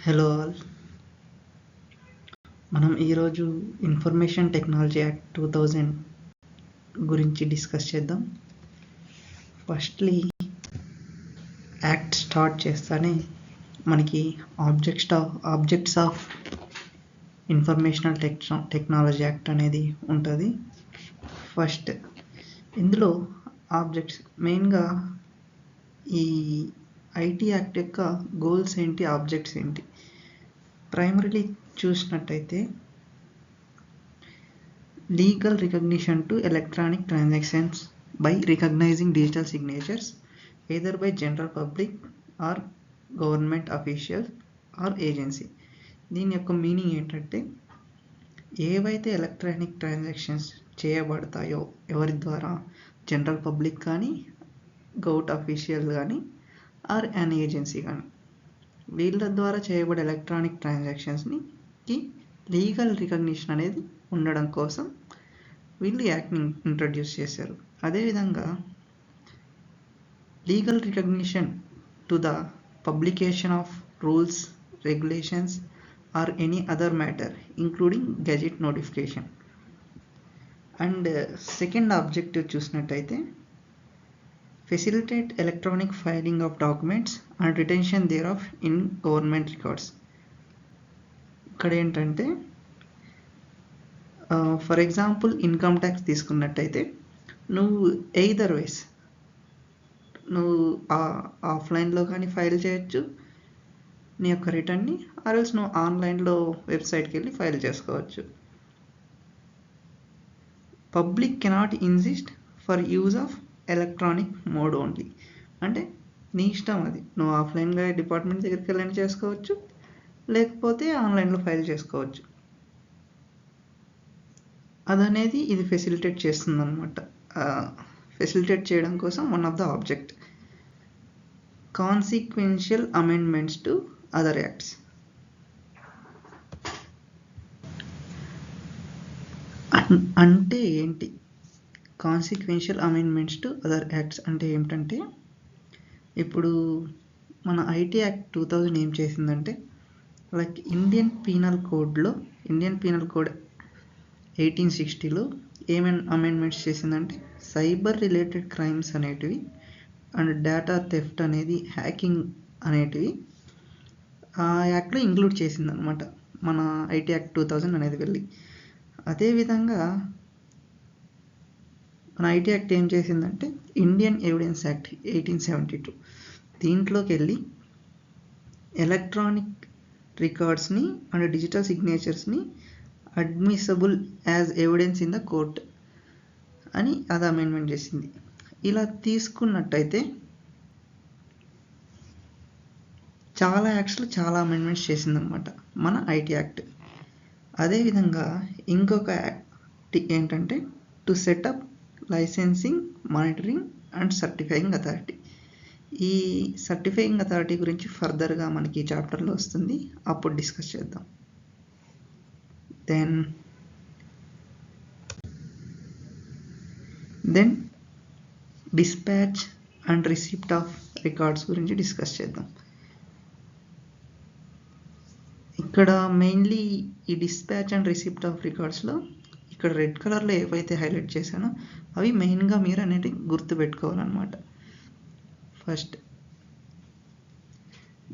Hello all. మనం ఈరోజు information technology act 2000 గురించి డిస్కస్ చేద్దాం. ఫస్ట్లీ యాక్ట్ స్టార్ట్ చేస్తానే మనకి objects of informational technology act అనేది ఉంటుంది. ఫస్ట్ ఇందులో ఆబ్జెక్ట్స్ మెయిన్గా ఈ ఐటీ యాక్ట్ యొక్క గోల్స్ ఏంటి, ఆబ్జెక్ట్స్ ఏంటి. ప్రైమరీలీ చూసినట్టయితే legal recognition to electronic transactions by recognizing digital signatures either by general public or government official or agency. దీని యొక్క మీనింగ్ ఏంటంటే ఏవైతే ఎలక్ట్రానిక్ ట్రాన్సాక్షన్స్ చేయబడతాయో ఎవరి ద్వారా, జనరల్ పబ్లిక్ కానీ, గవర్నమెంట్ అఫీషియల్ కానీ ఆర్ అన్ ఏజెన్సీ కానీ, వీళ్ళ ద్వారా చేయబడే ఎలక్ట్రానిక్ ట్రాన్సాక్షన్స్కి లీగల్ రికగ్నిషన్ అనేది ఉండడం కోసం వీళ్ళు యాక్ట్ని ఇంట్రడ్యూస్ చేశారు. అదేవిధంగా legal recognition to the publication of rules, regulations or any other matter including gazette notification. And second objective చూసినట్టయితే facilitate electronic filing of documents and retention thereof in government records. ఇక్కడ ఏంటంటే for example income tax తీసుకున్నట్టయితే నువ్వు either వేస్ నువ్వు ఆఫ్లైన్లో కానీ file చేయొచ్చు నీ యొక్క రిటర్న్ని, ఆర్ఎల్స్ నువ్వు ఆన్లైన్లో వెబ్సైట్కి వెళ్ళి ఫైల్ చేసుకోవచ్చు. Public cannot insist for use of electronic mode only. అంటే నీ ఇష్టం, అది నువ్వు ఆఫ్లైన్గా డిపార్ట్మెంట్ దగ్గరికి వెళ్ళి చేసుకోవచ్చు, లేకపోతే ఆన్లైన్లో ఫైల్ చేసుకోవచ్చు. అదనేది ఇది ఫెసిలిటేట్ చేస్తుంది అనమాట. ఫెసిలిటేట్ చేయడం కోసం one of the object. Consequential amendments to other acts. అంటే ఏంటి consequential amendments to other acts అంటే ఏమిటంటే, ఇప్పుడు మన ఐటీ యాక్ట్ 2000 ఏం చేసిందంటే, లైక్ ఇండియన్ పీనల్ కోడ్ 1860లో ఏమేమి అమెండ్మెంట్స్ చేసిందంటే సైబర్ రిలేటెడ్ క్రైమ్స్ అనేటివి అండ్ డేటా థెఫ్ట్ అనేది, హ్యాకింగ్ అనేటివి ఆ యాక్ట్లో ఇంక్లూడ్ చేసిందనమాట మన ఐటీ యాక్ట్ 2000 అనేది వెళ్ళి. అదేవిధంగా మన ఐటీ యాక్ట్ ఏం చేసిందంటే ఇండియన్ ఎవిడెన్స్ యాక్ట్ 1872 దీంట్లోకి వెళ్ళి ఎలక్ట్రానిక్ రికార్డ్స్ని అండ్ డిజిటల్ సిగ్నేచర్స్ని admissible as evidence in the court అని అది అమెండ్మెంట్ చేసింది. ఇలా తీసుకున్నట్టయితే చాలా యాక్ట్స్లో చాలా అమెండ్మెంట్స్ చేసిందనమాట మన ఐటీ యాక్ట్. అదేవిధంగా ఇంకొక యాక్ట్ ఏంటంటే to set up licensing, monitoring and certifying authority. ఈ సర్టిఫైయింగ్ అథారిటీ గురించి ఫర్దర్గా మనకి ఈ చాప్టర్లో వస్తుంది, అప్పుడు డిస్కస్ చేద్దాం. Then dispatch and receipt of records గురించి డిస్కస్ చేద్దాం. ఇక్కడ మెయిన్లీ ఈ డిస్పాచ్ అండ్ రిసిప్ట్ ఆఫ్ రికార్డ్స్లో ఇక్కడ రెడ్ కలర్లో ఏవైతే హైలైట్ చేశానో అవి మెయిన్గా మీరు అనేది గుర్తుపెట్టుకోవాలన్నమాట.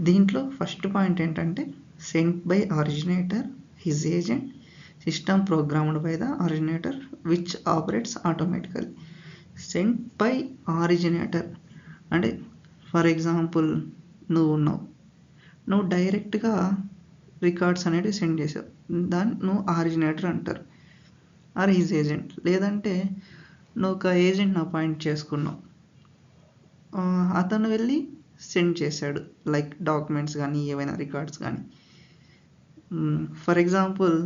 దీంట్లో ఫస్ట్ పాయింట్ ఏంటంటే sent by originator, his agent, system programmed by the originator which operates automatically. Sent by originator అంటే ఫర్ ఎగ్జాంపుల్ నువ్వు డైరెక్ట్గా రికార్డ్స్ అనేవి సెండ్ చేసావు, దాన్ని నువ్వు ఆరిజినేటర్ అంటారు. ఆర్ హిజ్ ఏజెంట్, లేదంటే నువ్వు ఒక ఏజెంట్ని అపాయింట్ చేసుకున్నావు, అతను వెళ్ళి సెండ్ చేశాడు లైక్ డాక్యుమెంట్స్ కానీ ఏవైనా రికార్డ్స్ కానీ. ఫర్ ఎగ్జాంపుల్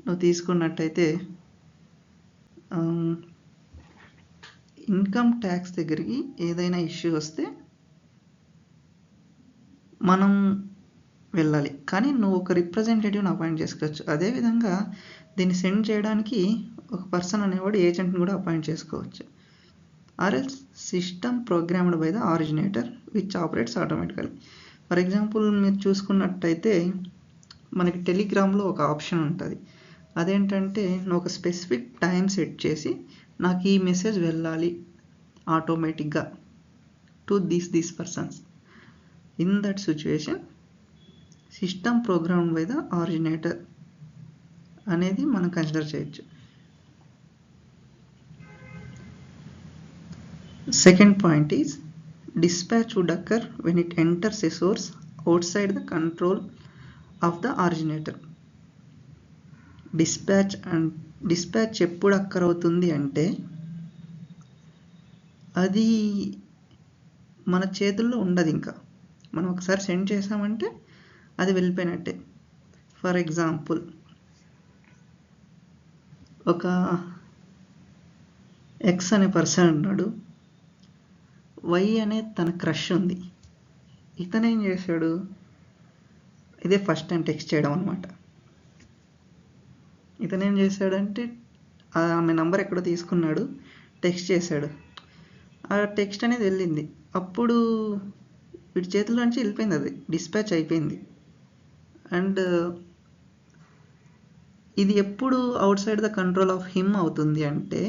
నువ్వు తీసుకున్నట్టయితే ఇన్కమ్ ట్యాక్స్ దగ్గరికి ఏదైనా ఇష్యూ వస్తే మనం వెళ్ళాలి, కానీ నువ్వు ఒక రిప్రజెంటేటివ్ని అపాయింట్ చేసుకోవచ్చు. అదేవిధంగా దీన్ని సెండ్ చేయడానికి ఒక పర్సన్ అనేవాడు ఏజెంట్ని కూడా అపాయింట్ చేసుకోవచ్చు. Or else system programmed by the originator which operates automatically. For example మీరు చూసుకున్నట్టయితే మనకి టెలిగ్రామ్లో ఒక ఆప్షన్ ఉంటుంది. అదేంటంటే నువ్వు ఒక స్పెసిఫిక్ టైం సెట్ చేసి నాకు ఈ మెసేజ్ వెళ్ళాలి ఆటోమేటిక్గా to these persons. In that situation system programmed by the originator అనేది మనం కన్సిడర్ చేయొచ్చు. Second point is dispatch would occur when it enters a source outside the control of the originator. Dispatch ఎప్పుడు అక్కర్ అవుతుంది అంటే అది మన చేతుల్లో ఉండదు. ఇంకా మనం ఒకసారి సెండ్ చేసామంటే అది వెళ్ళిపోయినట్టే. ఫర్ ఎగ్జాంపుల్, ఒక ఎక్స్ అనే పర్సన్ ఉన్నాడు, వై అనే తన క్రష్ ఉంది. ఇతను ఏం చేశాడు, ఇదే ఫస్ట్ టైం టెక్స్ట్ చేయడం అనమాట. ఇతను ఏం చేశాడంటే ఆమె నంబర్ ఎక్కడో తీసుకున్నాడు, టెక్స్ట్ చేశాడు. ఆ టెక్స్ట్ అనేది వెళ్ళింది. అప్పుడు వీడి చేతిలో నుంచి వెళ్ళిపోయింది, అది డిస్పాచ్ అయిపోయింది. అండ్ ఇది ఎప్పుడు out side the control of him అవుతుంది అంటే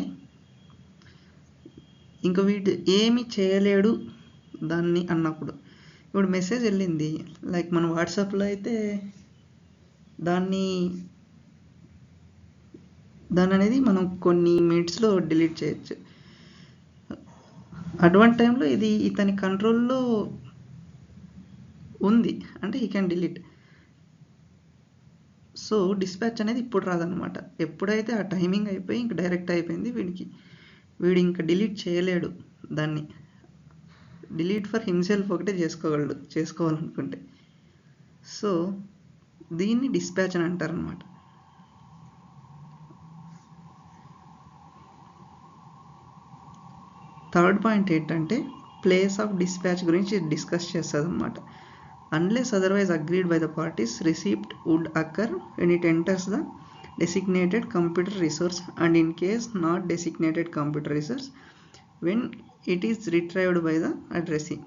ఇంకా వీడు ఏమి చేయలేడు దాన్ని అన్నప్పుడు. ఇప్పుడు మెసేజ్ వెళ్ళింది, లైక్ మన వాట్సాప్లో అయితే దాన్ని అనేది మనం కొన్ని మినిట్స్లో డిలీట్ చేయొచ్చు. అటువంటి టైంలో ఇది ఇతని కంట్రోల్లో ఉంది, అంటే he can delete. So dispatch అనేది ఇప్పుడు రాదనమాట. ఎప్పుడైతే ఆ టైమింగ్ అయిపోయి ఇంక డైరెక్ట్ అయిపోయింది, వీడు ఇంకా డిలీట్ చేయలేడు దాన్ని. డిలీట్ ఫర్ హిమ్సెల్ఫ్ ఒకటే చేసుకోవాలనుకుంటే. సో దీన్ని డిస్పాచ్ అని అంటారు అనమాట. థర్డ్ పాయింట్ ఏంటంటే ప్లేస్ ఆఫ్ డిస్పాచ్ గురించి డిస్కస్ చేస్తుంది అనమాట. Unless otherwise agreed by the parties, receipt would occur when it enters the designated computer resource, and in case not designated computer resource when it is retrieved by the addressee.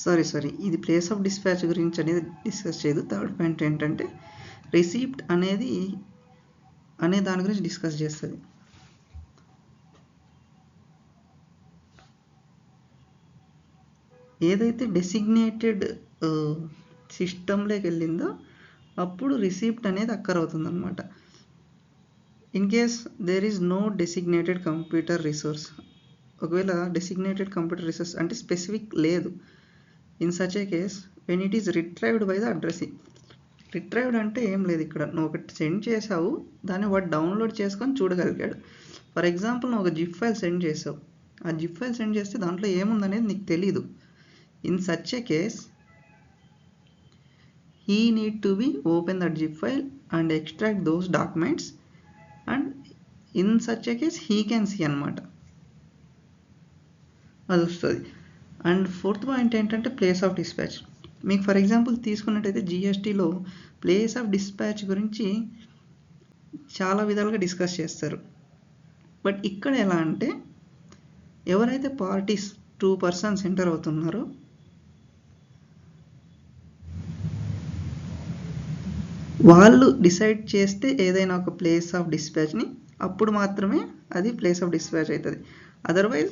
Sorry ఇది place of dispatch గురించి అనేది discuss చేయదు. Third point ఏంటంటే receipt అనే దాని గురించి discuss చేస్తుంది. ఏదైతే డెసిగ్నేటెడ్ సిస్టంలోకి వెళ్ళిందో అప్పుడు రిసీప్ట్ అనేది అక్కర్ అవుతుంది అనమాట. In case there is no designated computer resource, ఒకవేళ డెసిగ్నేటెడ్ కంప్యూటర్ రిసోర్స్ అంటే స్పెసిఫిక్ లేదు, in such a case when it is retrieved by the addressee. Retrieved అంటే ఏం లేదు, ఇక్కడ నువ్వు ఒకటి సెండ్ చేసావు, దాన్ని వాడు డౌన్లోడ్ చేసుకొని చూడగలిగాడు. ఫర్ ఎగ్జాంపుల్ నువ్వు ఒక జిప్ ఫైల్ సెండ్ చేసావు, ఆ జిప్ ఫైల్ సెండ్ చేస్తే దాంట్లో ఏముందనేది నీకు తెలీదు. In such a case he need to be open that zip file and extract those documents, and in such a case he can see అనమాట, అది వస్తుంది. అండ్ ఫోర్త్ పాయింట్ ఏంటంటే ప్లేస్ ఆఫ్ డిస్పాచ్. మీకు for example తీసుకున్నట్టయితే జిఎస్టీలో place of dispatch గురించి చాలా విధాలుగా discuss చేస్తారు. బట్ ఇక్కడ ఎలా అంటే ఎవరైతే పార్టీస్ 2 persons ఎంటర్ అవుతున్నారో వాళ్ళు డిసైడ్ చేస్తే ఏదైనా ఒక ప్లేస్ ఆఫ్ డిస్పాచ్ని, అప్పుడు మాత్రమే అది ప్లేస్ ఆఫ్ డిస్పాచ్ అవుతుంది. Otherwise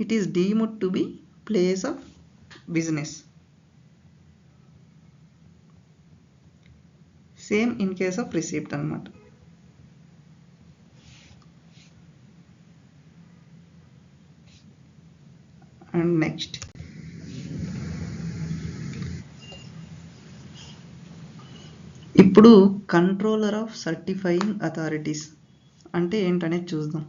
it is deemed to be place of business. Same in case of receipt అనమాట. అండ్ నెక్స్ట్ ఇప్పుడు కంట్రోలర్ ఆఫ్ సర్టిఫైయింగ్ అథారిటీస్ అంటే ఏంటనేది చూద్దాం.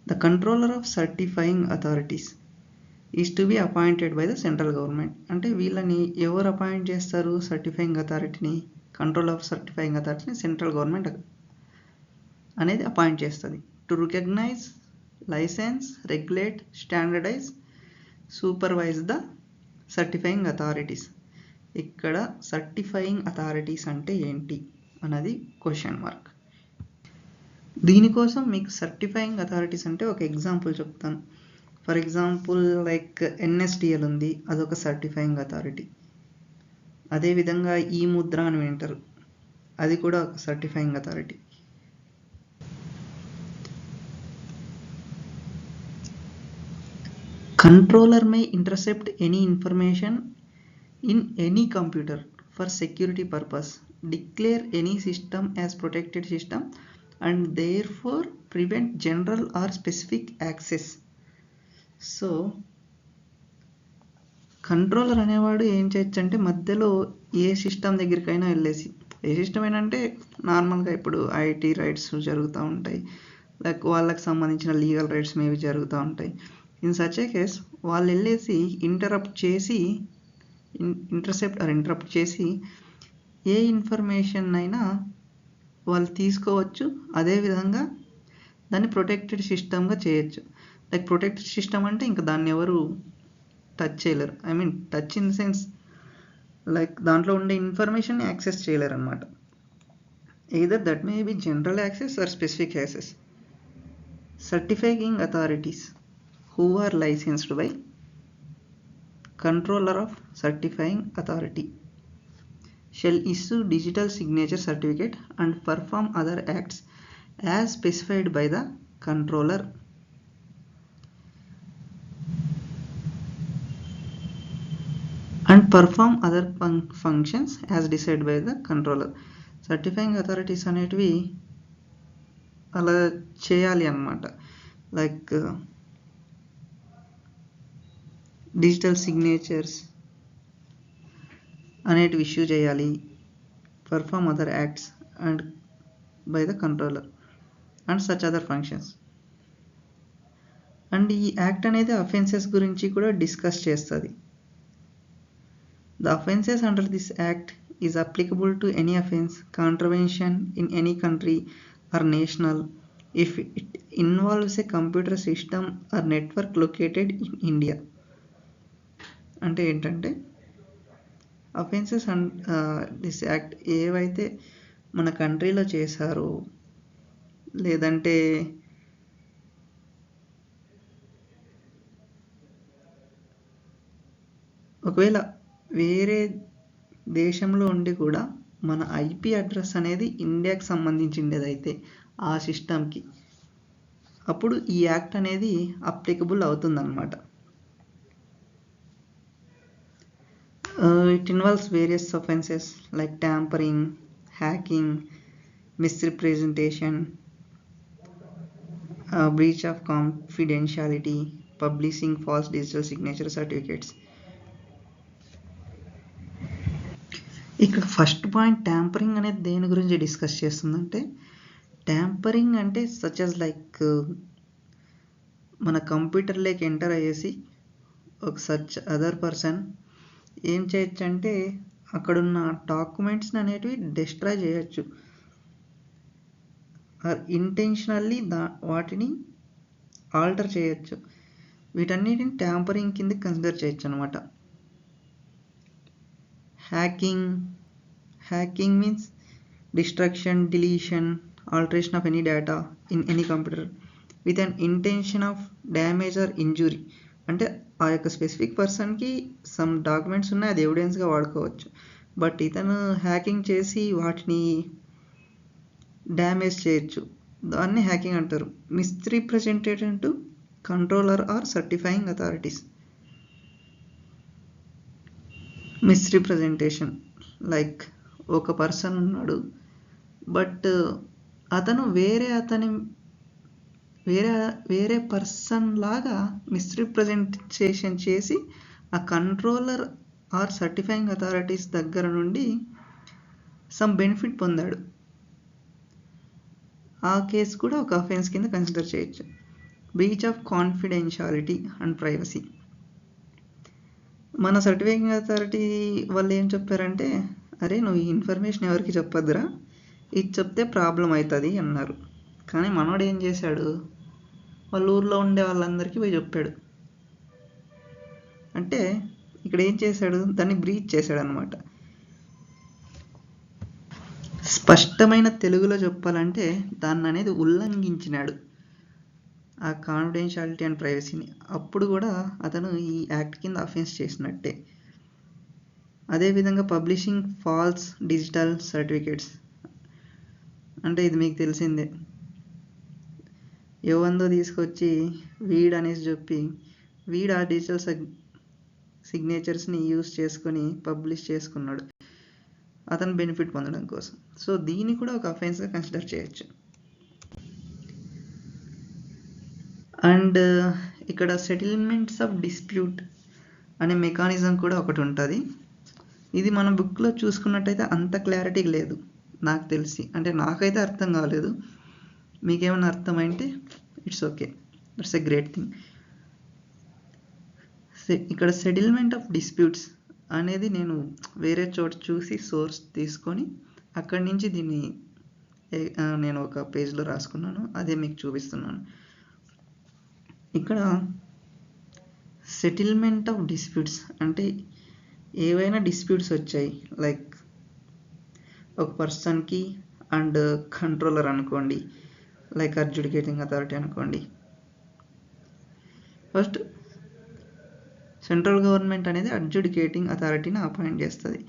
The controller of certifying authorities is to be appointed by the central government. అంటే వీళ్ళని ఎవరు appoint చేస్తారు, certifying అథారిటీని, కంట్రోల్ ఆఫ్ సర్టిఫైయింగ్ అథారిటీని సెంట్రల్ గవర్నమెంట్ అనేది అపాయింట్ చేస్తుంది. To recognise, license, regulate, standardise, supervise the certifying authorities. ఇక్కడ సర్టిఫైయింగ్ అథారిటీస్ అంటే ఏంటి అన్నది క్వశ్చన్ మార్క్. దీనికోసం మీకు సర్టిఫైయింగ్ అథారిటీస్ అంటే ఒక ఎగ్జాంపుల్ చెప్తాను. ఫర్ ఎగ్జాంపుల్ లైక్ ఎన్ఎస్డిఎల్ ఉంది, అదొక సర్టిఫైయింగ్ అథారిటీ. అదేవిధంగా ఈ ముద్ర అని వింటారు, అది కూడా ఒక certifying authority. Controller May intercept any information in any computer for security purpose, declare any system as protected system and therefore prevent general or specific access. So controller అనేవాడు ఏం చేయొచ్చు అంటే మధ్యలో ఏ సిస్టమ్ దగ్గరికైనా వెళ్ళేసి, ఏ సిస్టమ్ అయినా అంటే నార్మల్గా ఇప్పుడు ఐటీ రైట్స్ జరుగుతూ ఉంటాయి, లైక్ వాళ్ళకి సంబంధించిన లీగల్ రైట్స్ మేబీ జరుగుతూ ఉంటాయి. ఇన్ సచ్ ఏ కేస్ వాళ్ళు వెళ్ళేసి ఇంటరప్ట్ చేసి ఏ ఇన్ఫర్మేషన్ అయినా వాళ్ళు తీసుకోవచ్చు. అదేవిధంగా దాన్ని ప్రొటెక్టెడ్ సిస్టమ్గా చేయొచ్చు. లైక్ ప్రొటెక్టెడ్ సిస్టమ్ అంటే ఇంకా దాన్ని ఎవరు టచ్ చేయలేరు. I mean touch in the sense like దాంట్లో ఉండే ఇన్ఫర్మేషన్ యాక్సెస్ చేయలేరు అనమాట. Either that may be general access or specific access. Certifying authorities who are licensed by controller of certifying authority shall issue digital signature certificate and perform other acts as specified by the controller. And perform other functions as decided by the controller. Certifying authorities అనేటివి అలా చేయాలి అన్నమాట. Like digital signatures అనేటివి issue చేయాలి, perform other acts and by the controller and such other functions. And ఈ act అనేది offences గురించి కూడా డిస్కస్ చేస్తుంది. The offences under this act is applicable to any offence, contravention in any country or national if it involves a computer system or network located in India. అంటే ఏంటంటే offences this act ఏవైతే మన కంట్రీలో చేశారో లేదంటే ఒకవేళ వేరే దేశంలో ఉండి కూడా మన ఐపీ అడ్రస్ అనేది ఇండియాకి సంబంధించిండేదైతే ఆ సిస్టమ్కి, అప్పుడు ఈ యాక్ట్ అనేది అప్లికబుల్ అవుతుందన్నమాట. It involves various offenses like tampering, hacking, misrepresentation, breach of confidentiality, publishing false digital signature certificates. ఇక్కడ ఫస్ట్ పాయింట్ ట్యాంపరింగ్ అనేది దేని గురించి డిస్కస్ చేస్తుందంటే, ట్యాంపరింగ్ అంటే సచ్ as లైక్ మన కంప్యూటర్లోకి ఎంటర్ అయ్యేసి ఒక సచ్ అదర్ పర్సన్ ఏం చేయొచ్చు అంటే అక్కడున్న డాక్యుమెంట్స్ని అనేటివి డిస్ట్రాయ్ చేయొచ్చు, ఇంటెన్షనల్లీ వాటిని ఆల్టర్ చేయొచ్చు. వీటన్నిటిని ట్యాంపరింగ్ కింద కన్సిడర్ చేయొచ్చు అనమాట. Hacking means destruction, deletion, alteration of any data in any computer with an intention of damage are injury. అంటే ఆ యొక్క స్పెసిఫిక్ పర్సన్కి సమ్ డాక్యుమెంట్స్ ఉన్నాయి, అది ఎవిడెన్స్గా వాడుకోవచ్చు, బట్ ఇతను హ్యాకింగ్ చేసి వాటిని డ్యామేజ్ చేయొచ్చు, దాన్ని హ్యాకింగ్ అంటారు. Misrepresentation to controller or certifying authorities. Misrepresentation like ఒక పర్సన్ ఉన్నాడు, బట్ అతను వేరే పర్సన్ లాగా మిస్రిప్రజెంటేషన్ చేసి ఆ కంట్రోలర్ ఆర్ సర్టిఫైయింగ్ అథారిటీస్ దగ్గర నుండి సమ్ బెనిఫిట్ పొందాడు. ఆ కేసు కూడా ఒక అఫెన్స్ కింద కన్సిడర్ చేయొచ్చు. Breach of confidentiality and privacy. మన సర్టిఫైయింగ్ అథారిటీ వాళ్ళు ఏం చెప్పారంటే, అరే నువ్వు ఈ ఇన్ఫర్మేషన్ ఎవరికి చెప్పొద్దురా, ఇది చెప్తే ప్రాబ్లం అవుతుంది అన్నారు. కానీ మనోడు ఏం చేశాడు, వాళ్ళ ఊర్లో ఉండే వాళ్ళందరికీ పోయి చెప్పాడు. అంటే ఇక్కడ ఏం చేశాడు, దాన్ని బ్రీచ్ చేశాడు అనమాట. స్పష్టమైన తెలుగులో చెప్పాలంటే దాన్ని అనేది ఉల్లంఘించినాడు. ఆ కాన్ఫిడెన్షియాలిటీ అండ్ ప్రైవసీని, అప్పుడు కూడా అతను ఈ యాక్ట్ కింద అఫెన్స్ చేసినట్టే. అదేవిధంగా పబ్లిషింగ్ ఫాల్స్ డిజిటల్ సర్టిఫికేట్స్ అంటే ఇది మీకు తెలిసిందే. ఎవందో తీసుకొచ్చి వీడ్ అనేసి చెప్పి వీడ్ ఆ డిజిటల్ సిగ్నేచర్స్ని యూజ్ చేసుకొని పబ్లిష్ చేసుకున్నాడు అతను బెనిఫిట్ పొందడం కోసం. సో దీన్ని కూడా ఒక అఫెన్స్గా కన్సిడర్ చేయొచ్చు. అండ్ ఇక్కడ సెటిల్మెంట్స్ ఆఫ్ డిస్ప్యూట్ అనే మెకానిజం కూడా ఒకటి ఉంటుంది. ఇది మన బుక్లో చూసుకున్నట్టయితే అంత క్లారిటీ లేదు నాకు తెలిసి, అంటే నాకైతే అర్థం కాలేదు. మీకేమైనా అర్థమైంటే it's okay, it's a great thing. ఇక్కడ సెటిల్మెంట్ ఆఫ్ డిస్ప్యూట్స్ అనేది నేను వేరే చోట చూసి సోర్స్ తీసుకొని అక్కడి నుంచి దీన్ని నేను ఒక పేజ్లో రాసుకున్నాను, అదే మీకు చూపిస్తున్నాను. ఇక్కడ సెటిల్మెంట్ ఆఫ్ డిస్ప్యూట్స్ అంటే ఏవైనా డిస్ప్యూట్స్ వచ్చాయి, లైక్ ఒక పర్సన్కి అండ్ కంట్రోలర్ అనుకోండి, లైక్ అడ్జుడికేటింగ్ అథారిటీ అనుకోండి. ఫస్ట్ సెంట్రల్ గవర్నమెంట్ అనేది అడ్జుడికేటింగ్ అథారిటీని అపాయింట్ చేస్తుంది.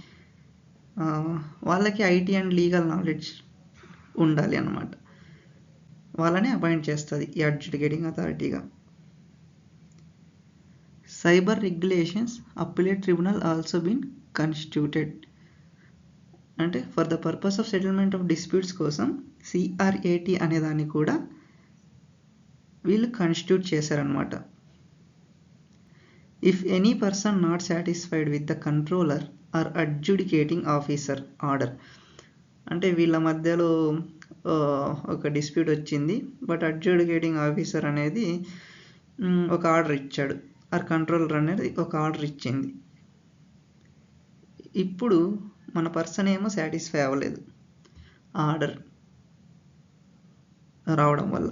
వాళ్ళకి ఐటీ అండ్ లీగల్ నాలెడ్జ్ ఉండాలి అన్నమాట, వాళ్ళని అపాయింట్ చేస్తుంది ఈ అడ్జుడికేటింగ్ అథారిటీగా. Cyber regulations appellate tribunal also been constituted. అంటే for the purpose of settlement of disputes కోసం CRAT అనే దాన్ని కూడా వీళ్ళు కాన్స్టిట్యూట్ చేశారనమాట. If any person not satisfied with the controller or adjudicating officer order, అంటే వీళ్ళ మధ్యలో ఒక డిస్ప్యూట్ వచ్చింది, బట్ అడ్జుడికేటింగ్ ఆఫీసర్ అనేది ఒక ఆర్డర్ ఇచ్చాడు, ఆర్ కంట్రోలర్ అనేది ఒక ఆర్డర్ ఇచ్చింది. ఇప్పుడు మన పర్సన్ ఏమో సాటిస్ఫై అవ్వలేదు ఆర్డర్ రావడం వల్ల.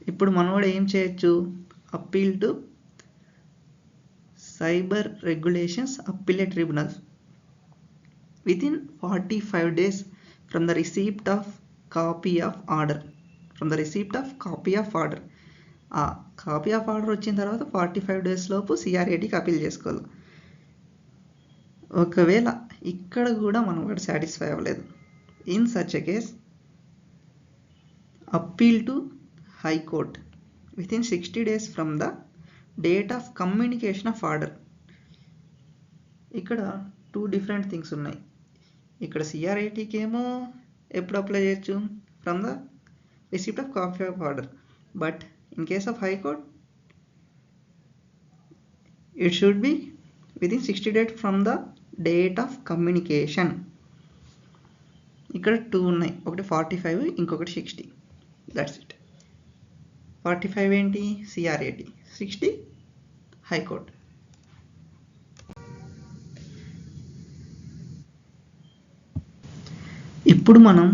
ఇప్పుడు మనవాడు ఏం చేయొచ్చు? Appeal to cyber regulations appellate tribunal within 45 days from the receipt of copy of order. From the receipt of copy of order, ఆ కాపీ ఆఫ్ ఆర్డర్ వచ్చిన తర్వాత 45 days లోపు CRATకి అప్పీల్ చేసుకోవాలి. ఒకవేళ ఇక్కడ కూడా మనం కూడా సాటిస్ఫై అవ్వలేదు, in such a case appeal to high court within 60 days from the date of communication of order. ఇక్కడ 2 different థింగ్స్ ఉన్నాయి. ఇక్కడ CRATకి ఏమో ఎప్పుడు అప్లై చేయొచ్చు? From the receipt of copy of order, but in case of high court it should be within 60 days from the date of communication. ఇక్కడ 2 ఉన్నాయి, ఒకటి 45, ఇంకొకటి 60. That's it. 45 ఏంటి? CRAT, 60 high court. ఇప్పుడు మనం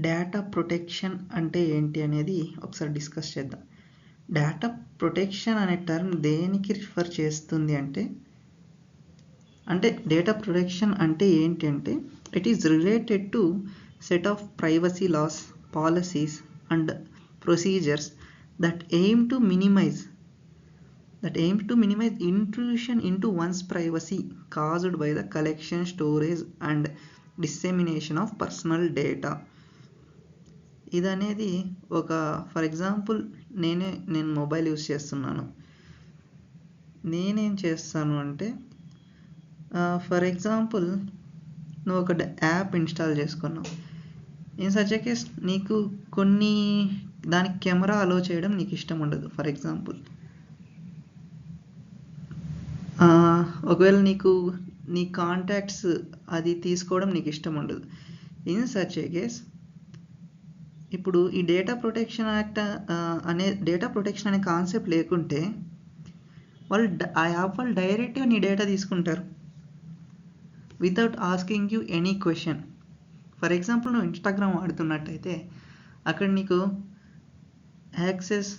డేటా ప్రొటెక్షన్ అంటే ఏంటి అనేది ఒకసారి డిస్కస్ చేద్దాం. డేటా ప్రొటెక్షన్ అనే టర్మ్ దేనికి రిఫర్ చేస్తుంది అంటే డేటా ప్రొటెక్షన్ అంటే ఏంటి అంటే it is related to set of privacy laws, policies and procedures that aim to minimize intrusion into one's privacy caused by the collection, storage and dissemination of personal data. ఇది అనేది ఒక for example నేను mobile use చేస్తున్నాను. నేనేం చేస్తాను అంటే for example నువ్వు ఒక యాప్ ఇన్స్టాల్ చేసుకున్నావు. ఇన్ సచ్ ఏ కేస్ నీకు కొన్ని దానికి కెమెరా అలో చేయడం నీకు ఇష్టం ఉండదు. ఫర్ ఎగ్జాంపుల్ ఒకవేళ నీ కాంటాక్ట్స్ అది తీసుకోవడం నీకు ఇష్టం ఉండదు. ఇన్ సచ్ ఏ కేస్ ఇప్పుడు ఈ data protection act data protection అనే కాన్సెప్ట్ లేకుంటే ఆ యాప్ వాళ్ళు డైరెక్ట్గా నీ డేటా తీసుకుంటారు without asking you any question. For example నువ్వు ఇన్స్టాగ్రామ్ వాడుతున్నట్టయితే అక్కడ నీకు access,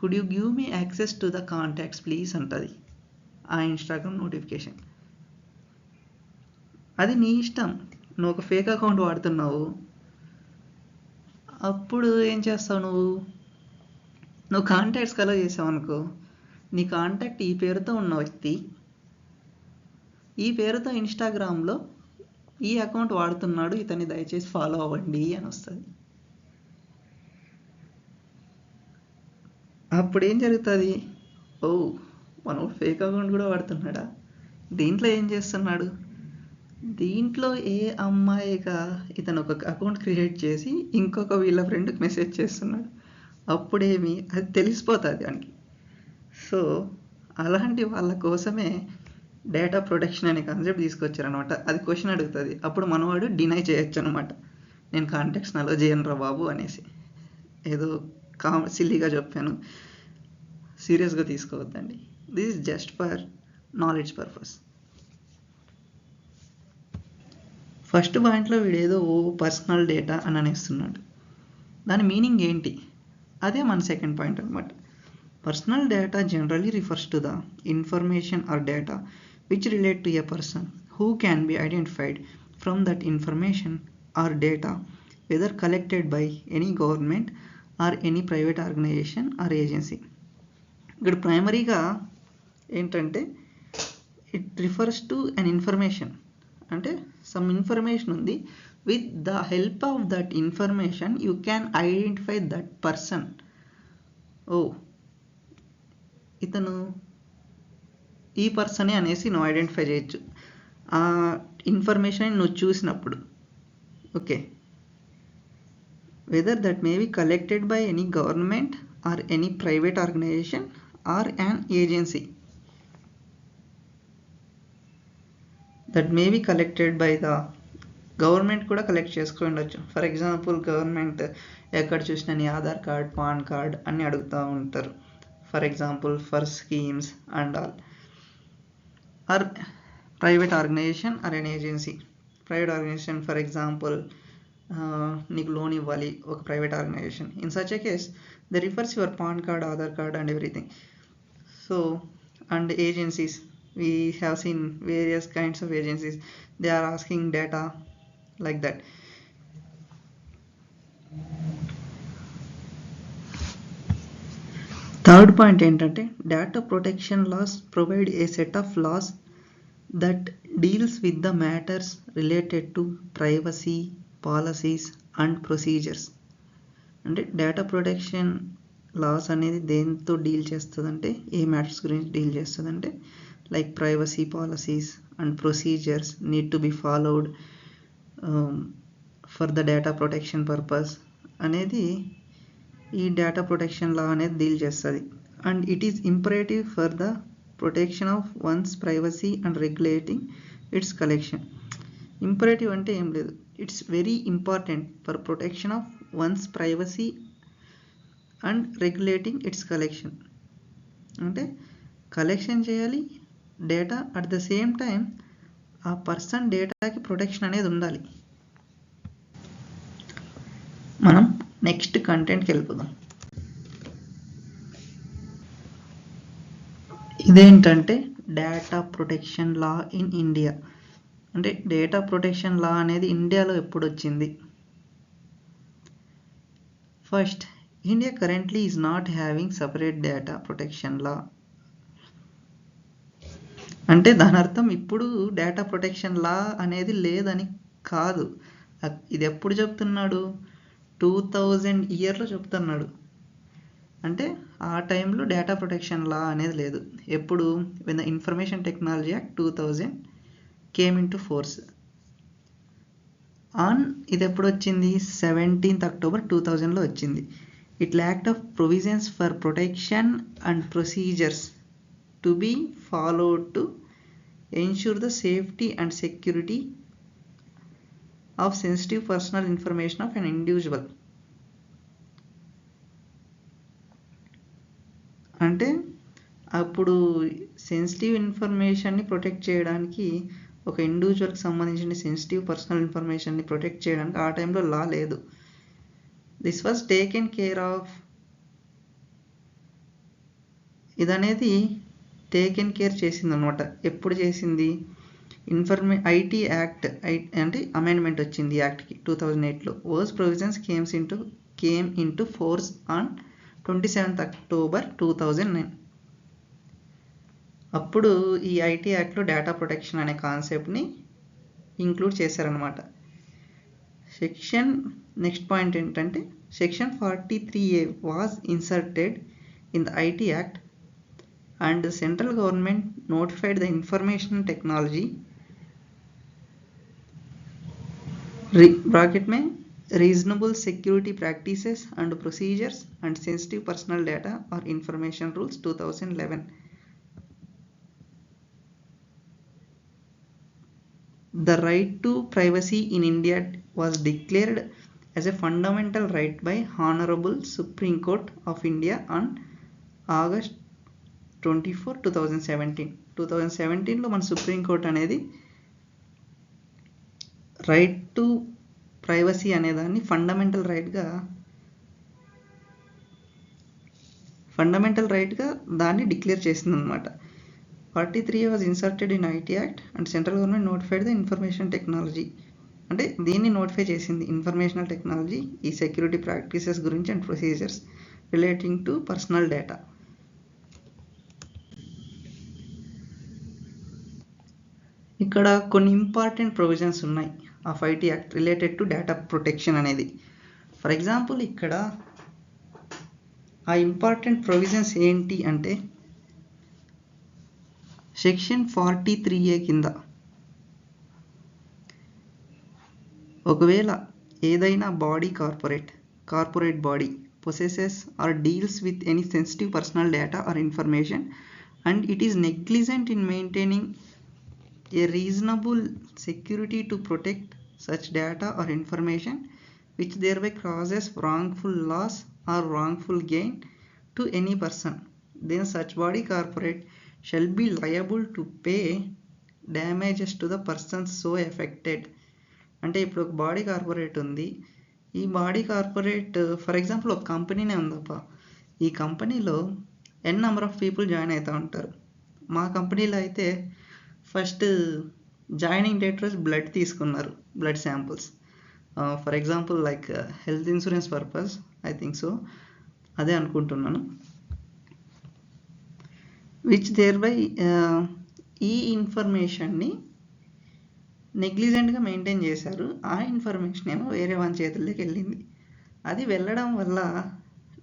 could you give me access to the contacts please అంటుంది ఆ ఇన్స్టాగ్రామ్ నోటిఫికేషన్. అది నీ ఇష్టం, నువ్వు ఒక ఫేక్ అకౌంట్ వాడుతున్నావు, అప్పుడు ఏం చేస్తావు? నువ్వు నువ్వు కాంటాక్ట్స్ కలర్ చేసావు అనుకో, నీ కాంటాక్ట్ ఈ పేరుతో ఉన్న వ్యక్తి ఈ పేరుతో ఇన్స్టాగ్రామ్లో ఈ అకౌంట్ వాడుతున్నాడు, ఇతన్ని దయచేసి ఫాలో అవ్వండి అని వస్తుంది. అప్పుడు ఏం జరుగుతుంది? ఓ, మనోడు ఫేక్ అకౌంట్ కూడా వాడుతున్నాడా, దీంట్లో ఏం చేస్తున్నాడు, దీంట్లో ఏ అమ్మాయిగా ఇతను ఒక అకౌంట్ క్రియేట్ చేసి ఇంకొక వీళ్ళ ఫ్రెండ్కి మెసేజ్ చేస్తున్నాడు, అప్పుడేమి అది తెలిసిపోతుంది దానికి. సో అలాంటి వాళ్ళ కోసమే డేటా ప్రొటెక్షన్ అనే కాన్సెప్ట్ తీసుకొచ్చారనమాట. అది క్వశ్చన్ అడుగుతుంది, అప్పుడు మనవాడు డినై చేయొచ్చు అనమాట, నేను కాంటాక్ట్స్ని అలో చేయను రా బాబు అనేసి. ఏదో సిల్లీగా చెప్పాను, సీరియస్గా తీసుకోవద్దండి. This is just for knowledge purpose. First పాయింట్లో వీడేదో పర్సనల్ డేటా అని అనేస్తున్నాడు, దాని మీనింగ్ ఏంటి, అదే మన సెకండ్ పాయింట్ అనమాట. Personal data generally refers to the information or data which relate to a person who can be identified from that information or data, whether collected by any government or any private organization or agency. ఇక్కడ ప్రైమరీగా ఏంటంటే it refers to an information, అంటే some information ఉంది, with the help of that information you can identify that person. ఓ, ఇతను ఈ పర్సనే అనేసి నువ్వు ఐడెంటిఫై చేయొచ్చు ఆ ఇన్ఫర్మేషన్ నువ్వు చూసినప్పుడు. Okay, whether that may be collected by any government or any private organization or an agency. That may be collected by the government కూడా కలెక్ట్ చేసుకుని ఉండొచ్చు. ఫర్ ఎగ్జాంపుల్, గవర్నమెంట్ ఎక్కడ చూసినా నీ ఆధార్ కార్డ్, పాన్ కార్డ్ అన్నీ అడుగుతూ ఉంటారు. For example, for schemes and all, or private organization or an agency. Private organization, for example, నీకు లోన్ ఇవ్వాలి ఒక private organization. In such a case they refers your PAN card, Aadhaar card and everything. So and agencies, we have seen various kinds of agencies, they are asking data like that. Third point ఏంటంటే, data protection laws provide a set of laws that deals with the matters related to privacy policies and procedures. అంటే data protection laws అనేది దేంతో deal చేస్తుందంటే, ఏ matters గురించి deal చేస్తుందంటే, like privacy policies and procedures need to be followed for the data protection purpose అనేది ఈ data protection law అనేది డీల్ చేస్తుంది. And it is imperative for the protection of once privacy and regulating it's collection. Imperative అంటే ఏం లేదు, it's very important for protection of once privacy and regulating it's collection. అంటే collection చేయాలి data, at the same time ఆ person డేటాకి protection అనేది ఉండాలి. మనం next కంటెంట్కి వెళ్ళిపోదాం. ఇదేంటంటే data protection law in India. అంటే డేటా ప్రొటెక్షన్ లా అనేది ఇండియాలో ఎప్పుడు వచ్చింది? First, India currently is not having separate data protection లా. అంటే దాని అర్థం ఇప్పుడు డేటా ప్రొటెక్షన్ లా అనేది లేదని కాదు. ఇది ఎప్పుడు చెప్తున్నాడు? 2000 ఇయర్లో చెప్తున్నాడు. అంటే ఆ టైంలో డేటా ప్రొటెక్షన్ లా అనేది లేదు. ఎప్పుడు? When the information technology act 2000 came into force. ఇది ఎప్పుడు వచ్చింది? 17th October 2000లో వచ్చింది. It act of provisions for protection and procedures to be followed to ensure the safety and security of sensitive personal information of an individual. అంటే అప్పుడు sensitive ఇన్ఫర్మేషన్ని protect చేయడానికి, ఒక ఇండివిజువల్కి సంబంధించిన సెన్సిటివ్ పర్సనల్ ఇన్ఫర్మేషన్ని ప్రొటెక్ట్ చేయడానికి ఆ టైంలో లా లేదు. This was taken care of. ఇదనేది టేకెన్ కేర్ చేసింది అనమాట. ఎప్పుడు చేసింది? ఐటీ యాక్ట్ అంటే అమెండ్మెంట్ వచ్చింది యాక్ట్కి 2008లో. Whose provisions came into force on 27th October 2009. అప్పుడు ఈ ఐటీ యాక్ట్లో డేటా ప్రొటెక్షన్ అనే కాన్సెప్ట్ని ఇంక్లూడ్ చేశారనమాట. నెక్స్ట్ పాయింట్ ఏంటంటే section 43A was inserted in the IT act and central government notified the information technology bracket में reasonable security practices and procedures and sensitive personal data or information rules 2011. The right to privacy in India was declared as a fundamental right by Honorable Supreme Court of India on August 24, 2017. 2017లో మన supreme court అనేది right to privacy అనేదాన్ని fundamental రైట్గా దాన్ని declare చేసింది అనమాట. 43 was inserted in IT act and central government notified the information technology, అంటే దీన్ని notify చేసింది informational technology, ఈ సెక్యూరిటీ ప్రాక్టీసెస్ గురించి and procedures relating to personal data. ఇక్కడ కొన్ని ఇంపార్టెంట్ ప్రొవిజన్స్ ఉన్నాయి of IT act related to data protection అనేది. For example ఇక్కడ ఆ ఇంపార్టెంట్ ప్రొవిజన్స్ ఏంటి అంటే సెక్షన్ 43A కింద ఒకవేళ ఏదైనా body corporate body possesses or deals with any sensitive personal data or information and it is negligent in maintaining a reasonable security to protect such data or information which thereby causes wrongful loss or wrongful gain to any person, then such body corporate shall be liable to pay damages to the person so affected. అంటే ఇప్పుడు ఒక body corporate ఉంది, ఈ body corporate for example ఒక కంపెనీనే ఉందప్ప, ఈ కంపెనీలో number of people join అవుతూ ఉంటారు. మా కంపెనీలో అయితే ఫస్ట్ జాయినింగ్ డేట్ రోజు బ్లడ్ తీసుకున్నారు, blood samples for example like health insurance purpose, I think so, అదే అనుకుంటున్నాను. విచ్ దేర్ బై ఈ ఇన్ఫర్మేషన్ని నెగ్లిజెంట్గా మెయింటైన్ చేశారు. ఆ ఇన్ఫర్మేషన్ ఏమో వేరే వాళ్ళ చేతుల్లోకి వెళ్ళింది. అది వెళ్ళడం వల్ల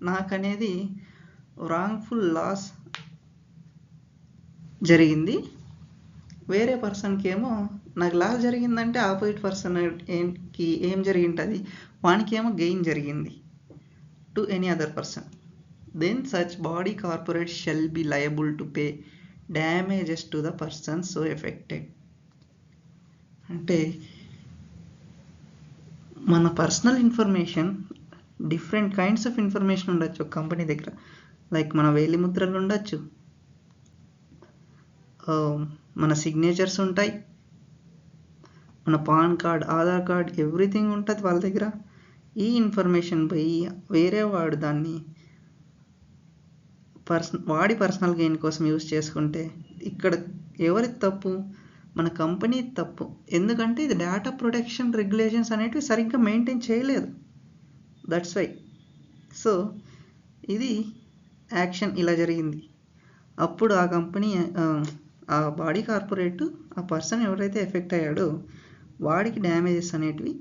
నాకనేది రాంగ్ఫుల్ లాస్ జరిగింది. వేరే పర్సన్కి ఏమో నాకు లాస్ జరిగిందంటే ఆపోజిట్ పర్సన్కి ఏం జరిగింటుంది, వానికి ఏమో గెయిన్ జరిగింది to any other person. Then such body corporate shall be liable to pay damages to the person so affected. అంటే మన personal information, different kinds of information ఉండొచ్చు ఒక కంపెనీ దగ్గర. లైక్ మన వేలిముద్రలు ఉండొచ్చు, మన సిగ్నేచర్స్ ఉంటాయి, మన pan card, Aadhaar card, everything ఉంటుంది వాళ్ళ దగ్గర. ఈ ఇన్ఫర్మేషన్ పోయి వేరే వాడు దాన్ని వాడి పర్సనల్ గెయిన్ కోసం యూజ్ చేసుకుంటే ఇక్కడ ఎవరి తప్పు? మన కంపెనీ తప్పు. ఎందుకంటే ఇది డేటా ప్రొటెక్షన్ రెగ్యులేషన్స్ అనేటివి సరిగ్గా మెయింటైన్ చేయలేదు, దట్స్ వై. సో ఇది యాక్షన్ ఇలా జరిగింది. అప్పుడు ఆ కంపెనీ, ఆ బాడీ కార్పొరేట్, ఆ పర్సన్ ఎవరైతే ఎఫెక్ట్ అయ్యాడో వాడికి డ్యామేజెస్ అనేటివి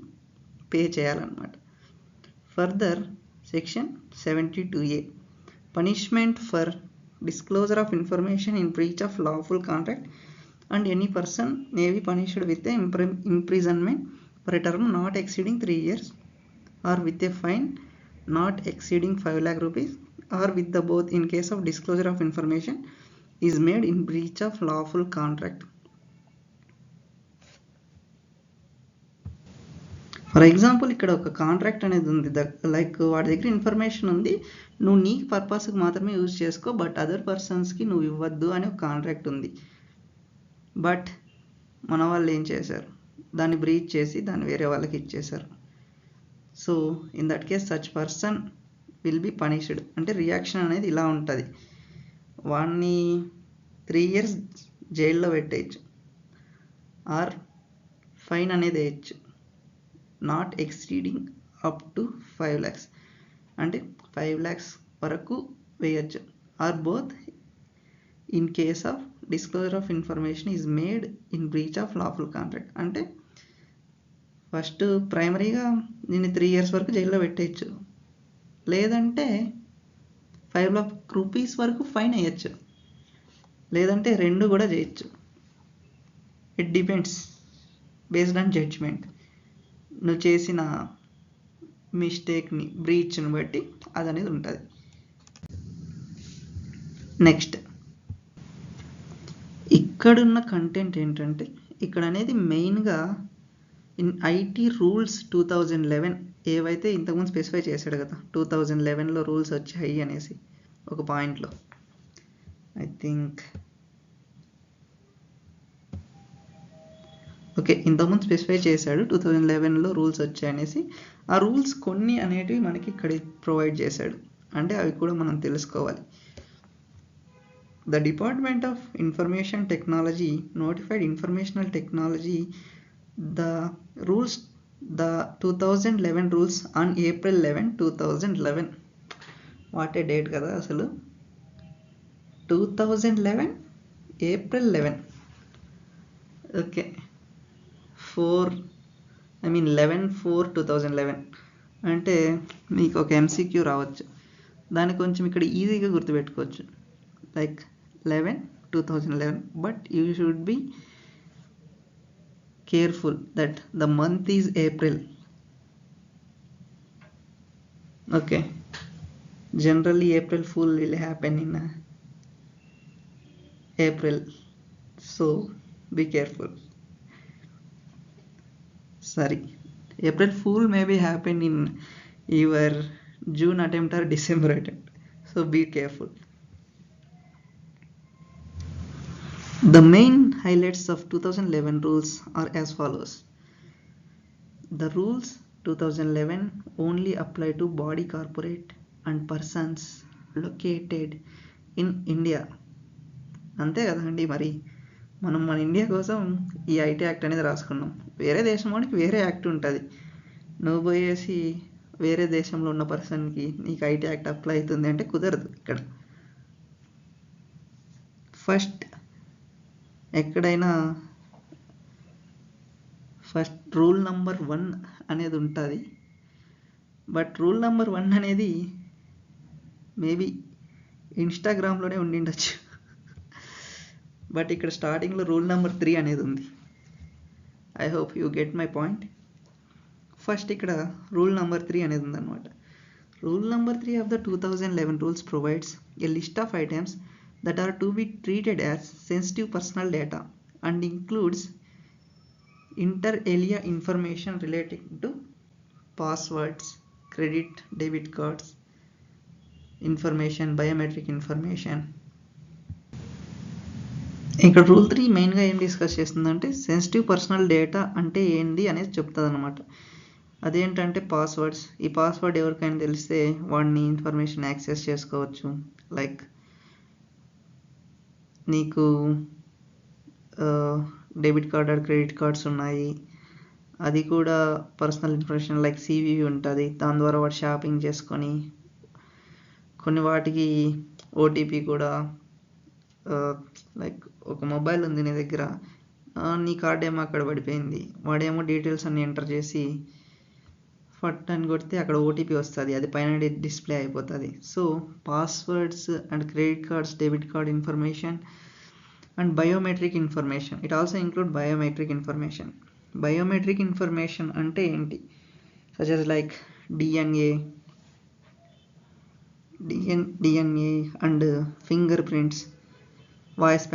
పే చేయాలన్నమాట. Further section 72A punishment for disclosure of information in breach of lawful contract and any person may be punished with a imprisonment for a term not exceeding 3 years or with a fine not exceeding 5 lakh rupees or with the both in case of disclosure of information is made in breach of lawful contract. For example ఇక్కడ ఒక contract అనేది ఉంది, like వాడి దగ్గర information ఉంది, నువ్వు నీ పర్పస్కి మాత్రమే యూజ్ చేసుకో, బట్ అదర్ పర్సన్స్కి నువ్వు ఇవ్వద్దు అని ఒక కాంట్రాక్ట్ ఉంది. బట్ మన వాళ్ళు ఏం చేశారు, దాన్ని బ్రీచ్ చేసి దాన్ని వేరే వాళ్ళకి ఇచ్చేశారు. So in that case such person will be punished. అంటే రియాక్షన్ అనేది ఇలా ఉంటుంది, వాడిని 3 years జైల్లో పెట్టేయచ్చు ఆర్ ఫైన్ అనేది వేయచ్చు not exceeding up to 5 lakhs. అంటే 5 lakhs వరకు వేయచ్చు. Or both in case of disclosure of information is made in breach of lawful contract. అంటే ఫస్ట్ ప్రైమరీగా నేను 3 years వరకు జైల్లో పెట్టేయచ్చు, లేదంటే 5 lakh rupees వరకు ఫైన్ వేయచ్చు, లేదంటే 2 కూడా చేయొచ్చు. It depends based on judgement. నువ్వు చేసిన మిస్టేక్ని, బ్రీచ్ని బట్టి అది అనేది ఉంటుంది. నెక్స్ట్ ఇక్కడున్న కంటెంట్ ఏంటంటే, ఇక్కడ అనేది మెయిన్గా ఇన్ ఐటీ రూల్స్ 2011 ఏవైతే ఇంతకుముందు స్పెసిఫై చేశాడు కదా, 2011లో రూల్స్ వచ్చాయి అనేసి ఒక పాయింట్లో. ఐ థింక్ ఓకే, ఇంతకుముందు స్పెసిఫై చేశాడు 2011లో రూల్స్ వచ్చాయనేసి. ఆ రూల్స్ కొన్ని అనేటివి మనకి ఇక్కడ ప్రొవైడ్ చేశాడు, అంటే అవి కూడా మనం తెలుసుకోవాలి. The Department of Information Technology notified Informational Technology the 2011 rules on April 11, 2011. What a date kada asalu, 2011 April 11. Okay, 11/4/2011 అంటే మీకు ఒక MCQ రావచ్చు. దాన్ని కొంచెం ఇక్కడ ఈజీగా గుర్తుపెట్టుకోవచ్చు, like 11/2011. but you should be careful that the month is April. Okay, generally April Fool will happen in April, so be careful. Sorry, April Fool may be happen in your June attempt or December attempt, so be careful. The main highlights of 2011 rules are as follows. The rules 2011 only apply to body corporate and persons located in India. అంతే కదండి, మరి మనం మన India కోసం ఈ IT act అనేది రాసుకున్నాం. వేరే దేశం వాడికి వేరే యాక్ట్ ఉంటుంది. నువ్వు పోయేసి వేరే దేశంలో ఉన్న పర్సన్కి నీకు ఐటీ యాక్ట్ అప్లై అవుతుంది అంటే కుదరదు. ఇక్కడ ఫస్ట్ ఎక్కడైనా ఫస్ట్ రూల్ నెంబర్ 1 అనేది ఉంటుంది. బట్ రూల్ నెంబర్ 1 అనేది మేబీ ఇన్స్టాగ్రామ్లోనే ఉండిండొచ్చు. బట్ ఇక్కడ స్టార్టింగ్లో రూల్ నెంబర్ 3 అనేది ఉంది. I hope you get my point. First ఇక్కడ రూల్ నెంబర్ 3 అనేది ఉందన్నమాట. Rule number 3 of the 2011 rules provides a list of items that are to be treated as sensitive personal data and includes inter alia information relating to passwords, credit, debit cards information, biometric information. ఇక్కడ rule 3 మెయిన్గా ఏం discuss చేస్తుందంటే, sensitive personal data అంటే ఏంటి అనేది చెప్తుంది అనమాట. అదేంటంటే పాస్వర్డ్స్. ఈ పాస్వర్డ్ ఎవరికైనా తెలిస్తే వాడిని ఇన్ఫర్మేషన్ యాక్సెస్ చేసుకోవచ్చు. లైక్ నీకు debit card or credit cards ఉన్నాయి, అది కూడా పర్సనల్ ఇన్ఫర్మేషన్ లైక్ CV ఉంటుంది. దాని ద్వారా వాడు షాపింగ్ చేసుకొని కొన్ని వాటికి OTP కూడా, లైక్ ఒక మొబైల్ ఉంది నీ దగ్గర, నీ కార్డ్ ఏమో అక్కడ పడిపోయింది, వాడేమో డీటెయిల్స్ అన్ని ఎంటర్ చేసి ఫట్ అని కొడితే అక్కడ OTP వస్తుంది, అది పైన డిస్ప్లే అయిపోతుంది. So passwords and credit cards, debit card information and biometric information. It also include biometric information. Biometric information అంటే ఏంటి? Such as like DNA and finger prints, voice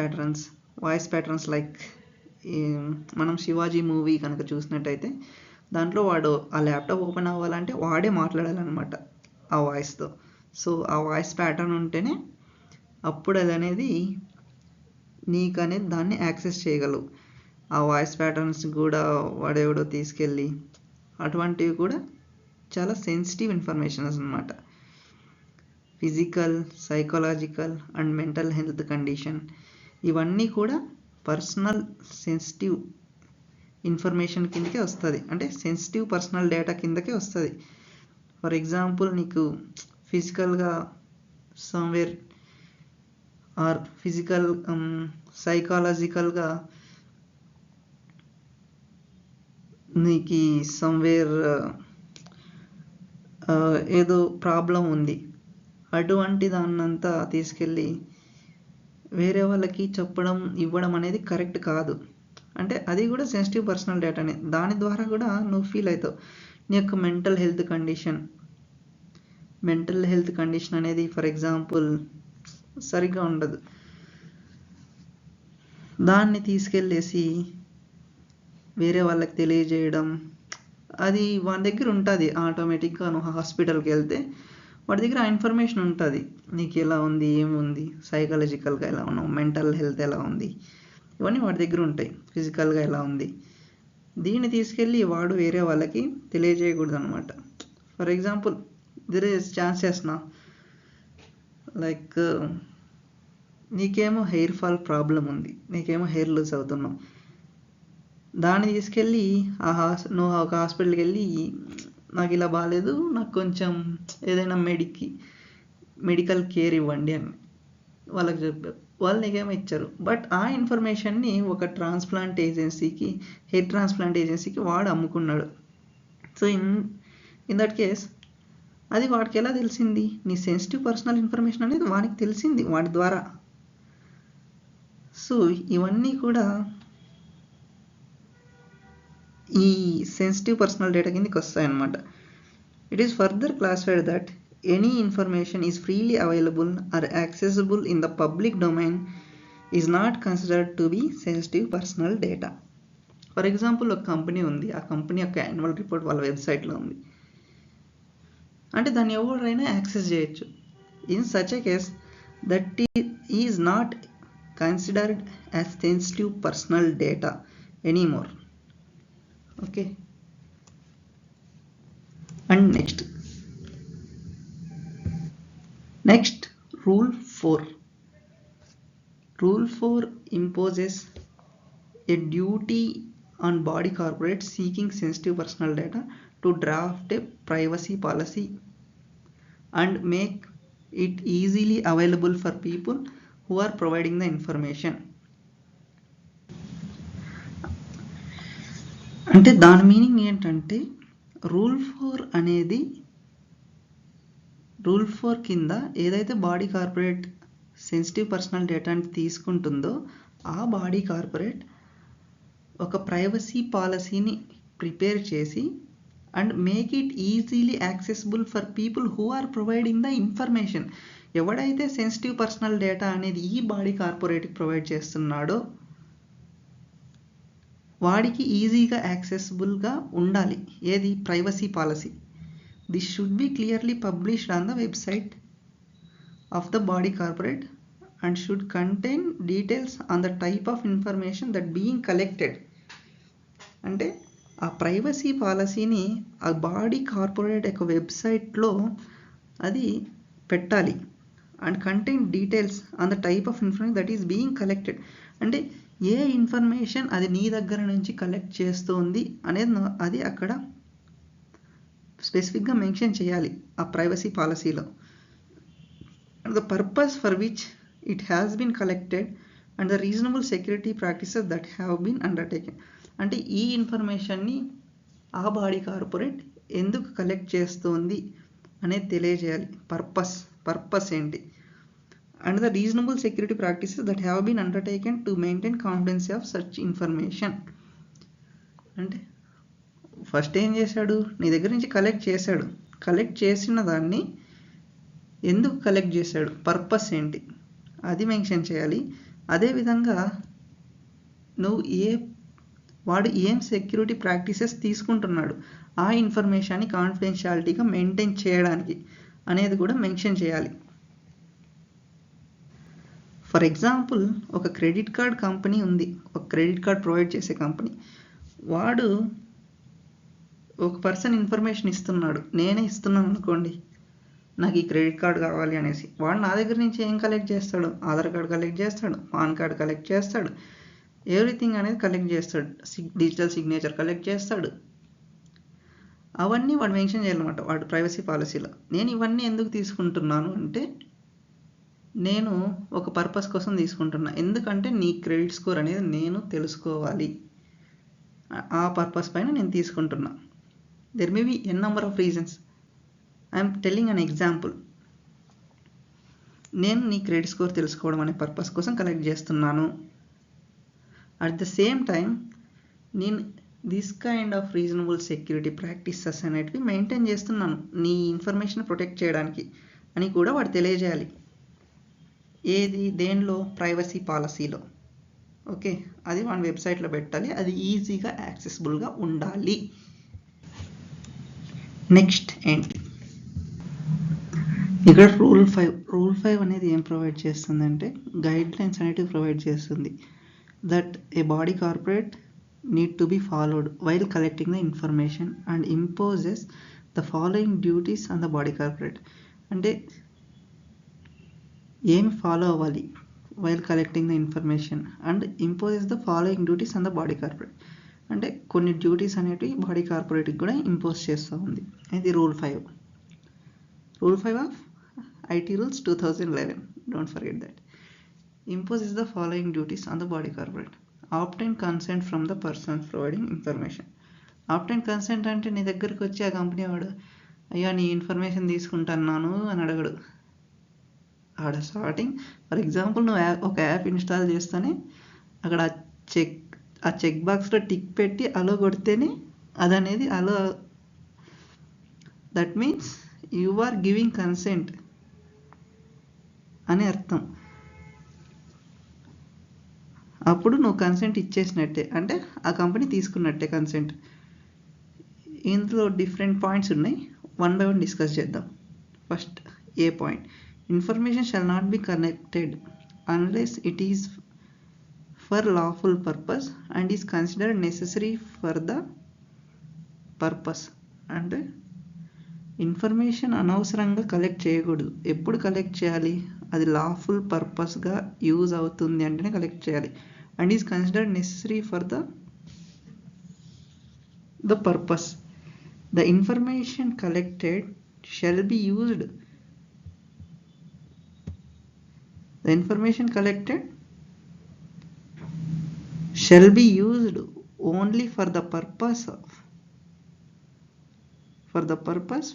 patterns like మనం శివాజీ మూవీ కనుక చూసినట్టయితే దాంట్లో వాడు ఆ ల్యాప్టాప్ ఓపెన్ అవ్వాలంటే వాడే మాట్లాడాలన్నమాట ఆ వాయిస్తో. సో ఆ వాయిస్ ప్యాటర్న్ ఉంటేనే అప్పుడు అది అనేది నీకు అనేది దాన్ని యాక్సెస్ చేయగలవు. ఆ వాయిస్ ప్యాటర్న్స్ కూడా వాడెవడో తీసుకెళ్ళి, అటువంటివి కూడా చాలా సెన్సిటివ్ ఇన్ఫర్మేషన్స్ అన్నమాట. Physical, psychological and mental health condition, ఇవన్నీ కూడా పర్సనల్ సెన్సిటివ్ ఇన్ఫర్మేషన్ కిందకే వస్తుంది, అంటే సెన్సిటివ్ పర్సనల్ డేటా కిందకే వస్తుంది. ఫర్ ఎగ్జాంపుల్ నీకు ఫిజికల్గా సమ్వేర్ ఆర్ ఫిజికల్ సైకాలజికల్గా నీకు సమ్వేర్ ఏదో ప్రాబ్లం ఉంది, అటువంటి దాన్నంతా తీసుకెళ్ళి వేరే వాళ్ళకి చెప్పడం ఇవ్వడం అనేది కరెక్ట్ కాదు. అంటే అది కూడా సెన్సిటివ్ పర్సనల్ డేటానే. దాని ద్వారా కూడా నువ్వు ఫీల్ అవుతావు. నీ యొక్క మెంటల్ హెల్త్ కండిషన్ అనేది ఫర్ ఎగ్జాంపుల్ సరిగ్గా ఉండదు, దాన్ని తీసుకెళ్ళేసి వేరే వాళ్ళకి తెలియజేయడం, అది వాడి దగ్గర ఉంటుంది ఆటోమేటిక్గా. నువ్వు హాస్పిటల్కి వెళ్తే వాడి దగ్గర ఆ ఇన్ఫర్మేషన్ ఉంటుంది, నీకు ఎలా ఉంది, ఏముంది, సైకాలజికల్గా ఎలా ఉన్నావు, మెంటల్ హెల్త్ ఎలా ఉంది, ఇవన్నీ వాడి దగ్గర ఉంటాయి. ఫిజికల్గా ఎలా ఉంది, దీన్ని తీసుకెళ్ళి వాడు వేరే వాళ్ళకి తెలియజేయకూడదు అనమాట. For example there is chances like నీకేమో హెయిర్ ఫాల్ ప్రాబ్లం ఉంది, నీకేమో హెయిర్ లూజ్ అవుతున్నావు, దాన్ని తీసుకెళ్ళి నువ్వు ఒక హాస్పిటల్కి వెళ్ళి నాకు ఇలా బాగాలేదు, నాకు కొంచెం ఏదైనా మెడికల్ కేర్ ఇవ్వండి అని వాళ్ళకి చెప్పారు. వాళ్ళు నీకేమో ఇచ్చారు, బట్ ఆ ఇన్ఫర్మేషన్ని ఒక హెయిర్ ట్రాన్స్ప్లాంట్ ఏజెన్సీకి వాడు అమ్ముకున్నాడు. సో ఇన్ దట్ కేస్ అది వాడికి ఎలా తెలిసింది? నీ సెన్సిటివ్ పర్సనల్ ఇన్ఫర్మేషన్ అనేది వాడికి తెలిసింది వాడి ద్వారా. సో ఇవన్నీ కూడా ఈ సెన్సిటివ్ పర్సనల్ డేటా కిందకి వస్తాయన్నమాట. It is further classified that any information is freely available or accessible in the public domain is not considered to be sensitive personal data. For example ఒక కంపెనీ ఉంది, ఆ company యొక్క annual report వాళ్ళ వెబ్సైట్లో ఉంది అంటే దాన్ని ఎవరైనా యాక్సెస్ చేయొచ్చు. In such a case that is not considered as sensitive personal data anymore. Okay, and next rule 4. Rule 4 imposes a duty on body corporates seeking sensitive personal data to draft a privacy policy and make it easily available for people who are providing the information. అంటే దాని meaning ఏంటంటే rule 4 కింద ఏదైతే body corporate sensitive personal డేటాని తీసుకుంటుందో ఆ body corporate ఒక privacy పాలసీని ప్రిపేర్ చేసి and make it easily accessible for people who are providing the information. ఎవడైతే సెన్సిటివ్ పర్సనల్ డేటా అనేది ఈ బాడీ కార్పొరేట్కి ప్రొవైడ్ చేస్తున్నాడో వాడికి ఈజీగా యాక్సెసిబుల్గా ఉండాలి. ఏది? Privacy policy. This should be clearly published on the website of the body corporate and should contain details on the type of information that being collected. అంటే ఆ privacy పాలసీని ఆ బాడీ కార్పొరేట్ యొక్క వెబ్సైట్లో అది పెట్టాలి. And contain details on the type of information that is being collected. అంటే ఏ information అది నీ దగ్గర నుంచి కలెక్ట్ చేస్తుంది అనేది అది అక్కడ స్పెసిఫిక్గా మెన్షన్ చేయాలి ఆ ప్రైవసీ పాలసీలో. The purpose for which it has been collected and the reasonable security practices that have been undertaken. అంటే ఈ ఇన్ఫర్మేషన్ని ఆ బాడీ కార్పొరేట్ ఎందుకు కలెక్ట్ చేస్తుంది అనేది తెలియజేయాలి. పర్పస్ ఏంటి, and the reasonable security practices that have been undertaken to maintain confidency of such information. అంటే ఫస్ట్ ఏం చేశాడు, నీ దగ్గర నుంచి కలెక్ట్ చేసిన దాన్ని ఎందుకు కలెక్ట్ చేశాడు, పర్పస్ ఏంటి, అది మెన్షన్ చేయాలి. అదేవిధంగా నువ్వు వాడు ఏం సెక్యూరిటీ ప్రాక్టీసెస్ తీసుకుంటున్నాడు ఆ ఇన్ఫర్మేషన్ని కాన్ఫిడెన్షియాలిటీగా మెయింటైన్ చేయడానికి అనేది కూడా మెన్షన్ చేయాలి. ఫర్ ఎగ్జాంపుల్ ఒక క్రెడిట్ కార్డ్ కంపెనీ ఉంది, ఒక క్రెడిట్ కార్డ్ ప్రొవైడ్ చేసే కంపెనీ. వాడు ఒక పర్సన్ ఇన్ఫర్మేషన్ ఇస్తున్నాడు, నేనే ఇస్తున్నాను అనుకోండి, నాకు ఈ క్రెడిట్ కార్డ్ కావాలి అనేసి. వాడు నా దగ్గర నుంచి ఏం కలెక్ట్ చేస్తాడు, ఆధార్ కార్డ్ కలెక్ట్ చేస్తాడు, పాన్ కార్డ్ కలెక్ట్ చేస్తాడు, ఎవ్రీథింగ్ అనేది కలెక్ట్ చేస్తాడు, డిజిటల్ సిగ్నేచర్ కలెక్ట్ చేస్తాడు. అవన్నీ వాడు మెన్షన్ చేయాలన్నమాట వాడు ప్రైవసీ పాలసీలో. నేను ఇవన్నీ ఎందుకు తీసుకుంటున్నాను అంటే నేను ఒక పర్పస్ కోసం తీసుకుంటున్నా, ఎందుకంటే నీ క్రెడిట్ స్కోర్ అనేది నేను తెలుసుకోవాలి, ఆ పర్పస్ పైన నేను తీసుకుంటున్నా. There may be an number of reasons. I'm telling an example. నేను నీ క్రెడిట్ స్కోర్ తెలుసుకోవడం అనే పర్పస్ కోసం కలెక్ట్ చేస్తున్నాను. అట్ ద సేమ్ టైం నేను this kind of reasonable security practices అనేటివి మెయింటైన్ చేస్తున్నాను నీ ఇన్ఫర్మేషన్ ప్రొటెక్ట్ చేయడానికి అని కూడా వాడు తెలియజేయాలి. ఏది, దేనిలో? ప్రైవసీ పాలసీలో. ఓకే, అది మన వెబ్సైట్లో పెట్టాలి, అది ఈజీగా యాక్సెసిబుల్గా ఉండాలి. నెక్స్ట్ ఏంటి, ఇక్కడ రూల్ 5 అనేది ఏం ప్రొవైడ్ చేస్తుందంటే గైడ్ లైన్స్ అనేటివి ప్రొవైడ్ చేస్తుంది. That A body corporate need to be followed while collecting the information and imposes the following duties on the body corporate. అంటే ఏమి ఫాలో అవ్వాలి while collecting the information and imposes the following duties on the body corporate. అంటే కొన్ని duties అనేటివి body కార్పొరేట్కి కూడా impose చేస్తూ ఉంది. ఇది rule 5. Rule 5 of IT rules 2011. Don't forget that. Imposes the following duties on the body corporate. Obtain consent from the persons providing information. Obtain consent అంటే నీ దగ్గరికి వచ్చి ఆ కంపెనీ వాడు అయ్యా నీ ఇన్ఫర్మేషన్ తీసుకుంటున్నాను అని అడగడు. ఆడ స్టార్టింగ్ ఫర్ ఎగ్జాంపుల్ నువ్వు ఒక యాప్ ఇన్స్టాల్ చేస్తేనే అక్కడ ఆ చెక్ బాక్స్లో టిక్ పెట్టి అలో కొడితేనే అదనేది allow. That means you are giving consent అని అర్థం. అప్పుడు నువ్వు కన్సెంట్ ఇచ్చేసినట్టే, అంటే ఆ కంపెనీ తీసుకున్నట్టే కన్సెంట్. ఇందులో డిఫరెంట్ పాయింట్స్ ఉన్నాయి, 1 by 1 డిస్కస్ చేద్దాం. First a point, information shall not be connected unless it is for lawful purpose and is considered necessary for the purpose. అంటే ఇన్ఫర్మేషన్ అనవసరంగా కలెక్ట్ చేయకూడదు. ఎప్పుడు కలెక్ట్ చేయాలి? అది లాఫుల్ పర్పస్గా యూజ్ అవుతుంది అంటేనే కలెక్ట్ చేయాలి. And is considered necessary for the purpose. The information collected shall be used. The information collected shall be used only for the purpose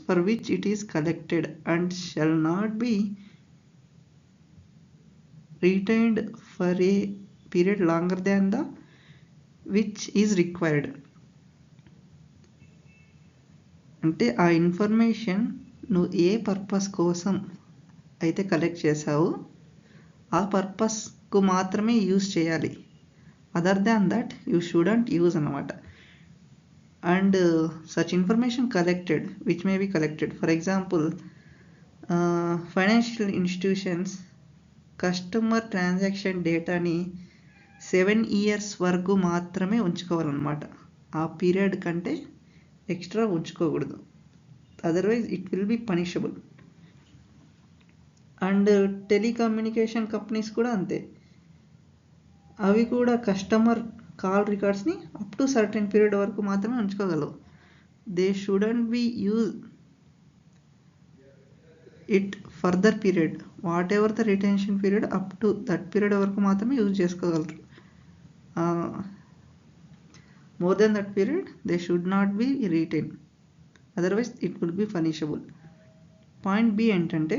for which it is collected and shall not be retained for a period longer than the which is required. అంటే ఆ information నువ్వు ఏ purpose కోసం అయితే collect చేసావో ఆ పర్పస్కు మాత్రమే use చేయాలి. Other than that you shouldn't use అన్నమాట. And such information collected which may be collected, for example financial institutions customer transaction డేటాని 7 years వరకు మాత్రమే ఉంచుకోవాలన్నమాట. ఆ పీరియడ్ కంటే ఎక్స్ట్రా ఉంచుకోకూడదు, otherwise it will be punishable. And telecommunication companies కూడా అంతే, అవి కూడా కస్టమర్ కాల్ రికార్డ్స్ని అప్ టు సర్టెన్ పీరియడ్ వరకు మాత్రమే ఉంచుకోగలవు. They shouldn't be use it further period, whatever the retention period up to that period వరకు మాత్రమే యూజ్ చేసుకోగలరు. more than that period they should not be retained, otherwise it will be punishable. Point B ఏంటంటే,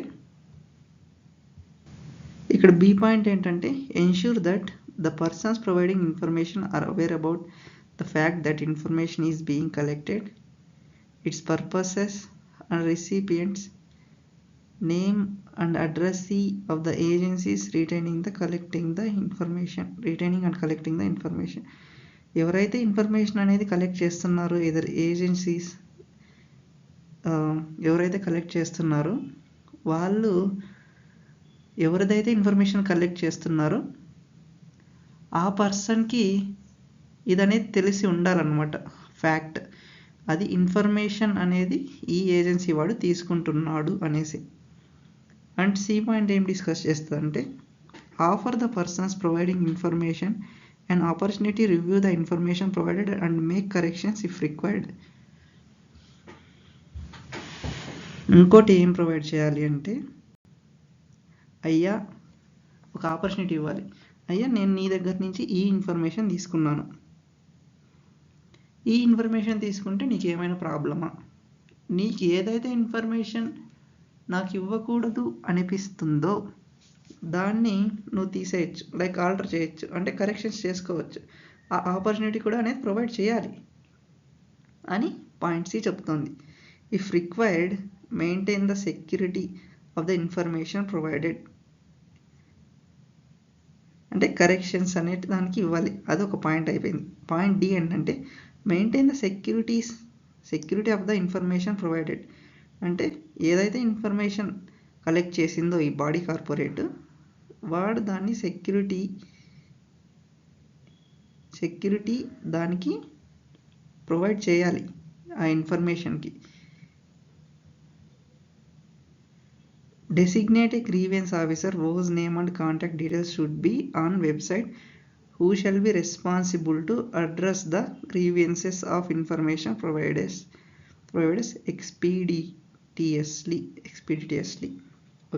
ఇక్కడ B point ఏంటంటే ensure that the persons providing information are aware about the fact that information is being collected, its purposes and recipients, name and addressee of the agencies retaining and collecting the information. ఎవరైతే information అనేది collect చేస్తున్నారో, either agencies ఎవరైతే collect చేస్తున్నారో వాళ్ళు ఎవరిదైతే information collect చేస్తున్నారో ఆ పర్సన్కి ఇదనేది తెలిసి ఉండాలన్నమాట, ఫ్యాక్ట్. అది ఇన్ఫర్మేషన్ అనేది ఈ ఏజెన్సీ వాడు తీసుకుంటున్నాడు అనేసి. అండ్ సి పాయింట్ ఏం డిస్కస్ చేస్తుందంటే offer the persons providing information an opportunity review the information provided and make corrections if required. ఇంకోటి ఏం ప్రొవైడ్ చేయాలి అంటే అయ్యా ఒక ఆపర్చునిటీ ఇవ్వాలి. అయ్యా నేను నీ దగ్గర నుంచి ఈ ఇన్ఫర్మేషన్ తీసుకున్నాను, ఈ ఇన్ఫర్మేషన్ తీసుకుంటే నీకు ఏమైనా ప్రాబ్లమా, నీకు ఏదైతే ఇన్ఫర్మేషన్ నాకు ఇవ్వకూడదు అనిపిస్తుందో దాన్ని నువ్వు తీసేయచ్చు, లైక్ ఆల్టర్ చేయొచ్చు, అంటే కరెక్షన్స్ చేసుకోవచ్చు. ఆ ఆపర్చునిటీ కూడా అనేది ప్రొవైడ్ చేయాలి అని పాయింట్ సి చెప్తోంది. If required maintain the security of the information provided, అంటే కరెక్షన్స్ అనేది దానికి ఇవ్వాలి, అదొక పాయింట్ అయిపోయింది. పాయింట్ డి ఏంటంటే maintain the security of the information provided, అంటే ఏదైతే ఇన్ఫర్మేషన్ కలెక్ట్ చేసిందో ఈ బాడీ కార్పొరేట్, వాడు దాన్ని సెక్యూరిటీ దానికి ప్రొవైడ్ చేయాలి ఆ ఇన్ఫర్మేషన్కి. Designate a grievance officer whose name and contact details should be on website, who shall be responsible to address the grievances of information providers expeditiously.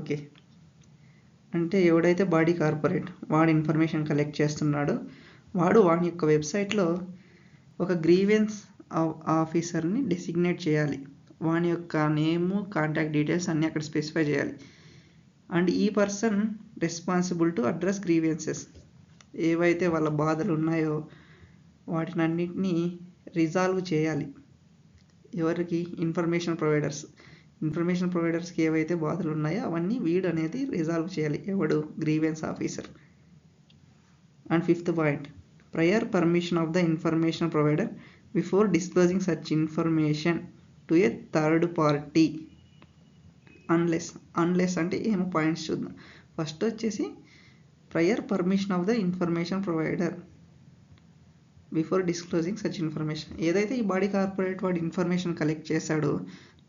Okay, అంటే ఎవడైతే body corporate వాడు information collect చేస్తున్నాడో వాడి యొక్క వెబ్సైట్లో ఒక గ్రీవెన్స్ ఆఫీసర్ని designate చేయాలి. వాని యొక్క నేము, కాంటాక్ట్ డీటెయిల్స్ అన్నీ అక్కడ స్పెసిఫై చేయాలి. అండ్ ఈ person responsible to address grievances, ఏవైతే వాళ్ళ బాధలు ఉన్నాయో వాటినన్నిటినీ రిజాల్వ్ చేయాలి. ఎవరికి? ఇన్ఫర్మేషన్ ప్రొవైడర్స్కి ఏవైతే బాధలు ఉన్నాయో అవన్నీ వీడు అనేది రిజాల్వ్ చేయాలి. ఎవడు? Grievance officer. And fifth point, prior permission of the information provider before disclosing such information to A third party, unless అంటే ఏమో పాయింట్స్ చూద్దాం. ఫస్ట్ వచ్చేసి prior permission of the information provider before disclosing such information, ఏదైతే ఈ body corporate వాడు information collect చేశాడో,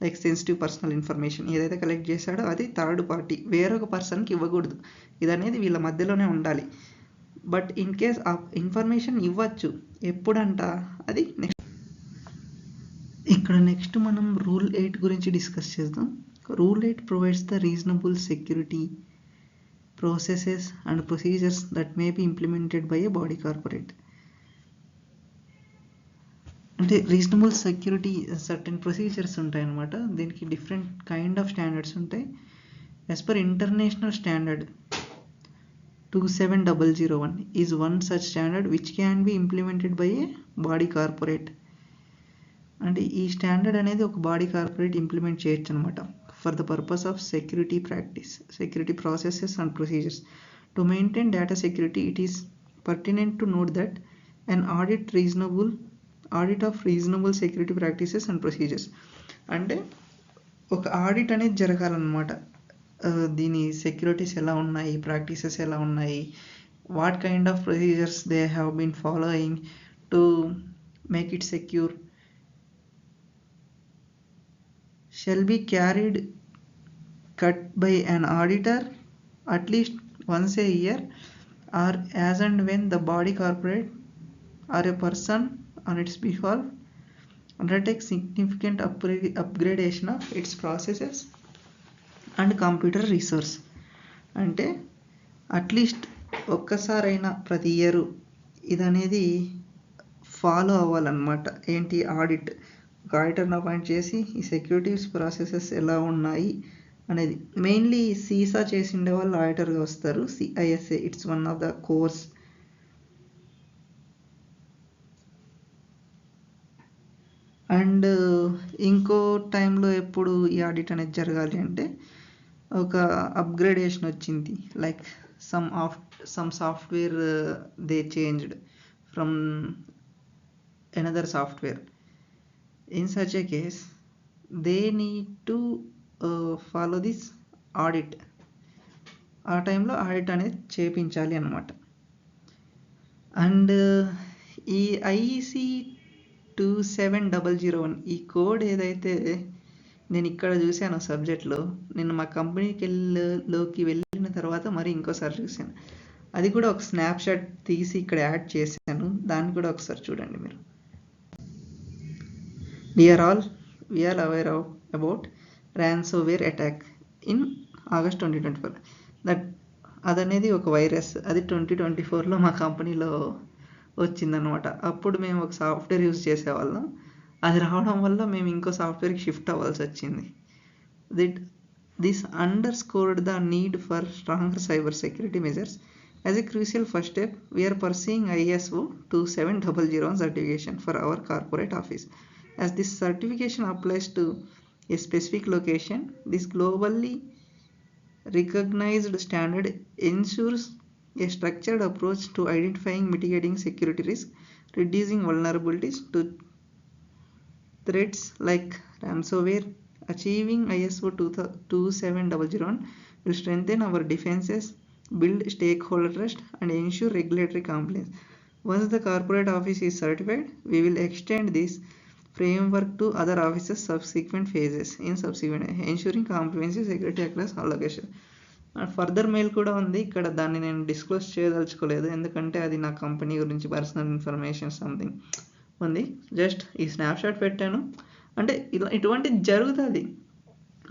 like sensitive personal information ఏదైతే collect చేశాడో అది థర్డ్ పార్టీ వేరొక పర్సన్కి ఇవ్వకూడదు. ఇది అనేది వీళ్ళ మధ్యలోనే ఉండాలి. బట్ ఇన్ కేస్ ఆ ఇన్ఫర్మేషన్ ఇవ్వచ్చు, ఎప్పుడంట అది నెక్స్ట్. ఇక్కడ నెక్స్ట్ మనం రూల్ 8 గురించి డిస్కస్ చేద్దాం. Rule 8 provides the reasonable security processes and procedures that may be implemented by a body corporate. అంటే రీజనబుల్ సెక్యూరిటీ సర్టెన్ ప్రొసీజర్స్ ఉంటాయి అన్నమాట. దీనికి డిఫరెంట్ కైండ్ ఆఫ్ స్టాండర్డ్స్ ఉంటాయి. As per international standard 27001 is one such standard which can be implemented by a body corporate. అంటే ఈ standard అనేది ఒక body corporate implement చేయొచ్చు అనమాట. For the purpose of security processes and procedures. To maintain data security, it is pertinent to note that an audit of reasonable security practices and procedures. అంటే ఒక audit అనేది జరగాలన్నమాట. దీని securities ఎలా ఉన్నాయి, practices ఎలా ఉన్నాయి, what kind of procedures they have been following to make it secure shall be carried cut by an auditor at least once a year, or as and when the body corporate or a person on its behalf undertakes significant upgradation of its processes and computer resource. అంటే at least ఒక్కసారైనా ప్రతి year ఇదనేది follow అవ్వాలన్నమాట. ఏంటి? Audit. ఒక ఆడిటర్ని appoint చేసి ఈ securities processes ఎలా ఉన్నాయి అనేది, మెయిన్లీ సీసా చేసిండే వాళ్ళు ఆడిటర్గా వస్తారు. CISA it's one of the course. And ఇంకో టైంలో ఎప్పుడు ఈ ఆడిట్ అనేది జరగాలి అంటే ఒక అప్గ్రేడేషన్ వచ్చింది, like some software they changed from another software. In such a case, they need to follow this audit. ఆ టైంలో ఆడిట్ అనేది చేయించాలి అన్నమాట. అండ్ ఈ IEC 27001 ఈ కోడ్ ఏదైతే నేను ఇక్కడ చూశాను సబ్జెక్ట్లో, నేను మా కంపెనీకి వెళ్ళిన తర్వాత మరి ఇంకోసారి చూశాను. అది కూడా ఒక స్నాప్షాట్ తీసి ఇక్కడ యాడ్ చేశాను, దాన్ని కూడా ఒకసారి చూడండి మీరు. We are aware about ransomware attack in August 2024. That అదనేది ఒక వైరస్. అది 2024లో మా కంపెనీలో వచ్చిందనమాట. అప్పుడు మేము ఒక సాఫ్ట్వేర్ యూజ్ చేసేవాళ్ళం. అది రావడం వల్ల మేము ఇంకో సాఫ్ట్వేర్కి షిఫ్ట్ అవ్వాల్సి వచ్చింది. This underscored the need for stronger cybersecurity measures. As a crucial first step, we are pursuing ISO 2700 certification for our corporate office. As this certification applies to a specific location, this globally recognized standard ensures a structured approach to identifying, mitigating security risks, reducing vulnerabilities to threats like ransomware. Achieving ISO 27001 will strengthen our defenses, build stakeholder trust, and ensure regulatory compliance. Once the corporate office is certified, we will extend this framework to other offices subsequent phases in subsequent ensuring comprehensive security across all locations. Further mail కూడా ఉంది ఇక్కడ. దాన్ని నేను disclose చేయదలుచుకోలేదు, ఎందుకంటే అది నా company గురించి personal information something ఉంది. జస్ట్ ఈ స్నాప్షాట్ పెట్టాను. అంటే ఇటువంటిది జరుగుతుంది.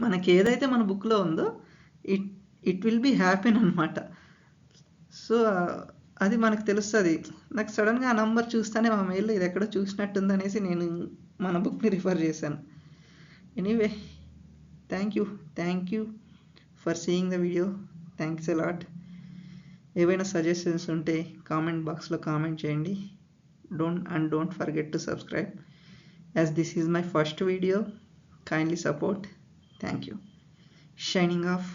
మనకి ఏదైతే మన బుక్లో ఉందో ఇట్ విల్ బీ హ్యాపెన్ అనమాట. సో అది మనకు తెలుస్తుంది. నాకు సడన్గా ఆ నంబర్ చూస్తేనే మా మెయిల్లో ఇది ఎక్కడో చూసినట్టుంది అనేసి నేను మన బుక్ని రిఫర్ చేశాను. Anyway, thank you for seeing the video. Thanks a lot. ఏవైనా సజెషన్స్ ఉంటే కామెంట్ బాక్స్లో కామెంట్ చేయండి. Don't forget to subscribe, as this is my first video. Kindly support. Thank you. Shining off.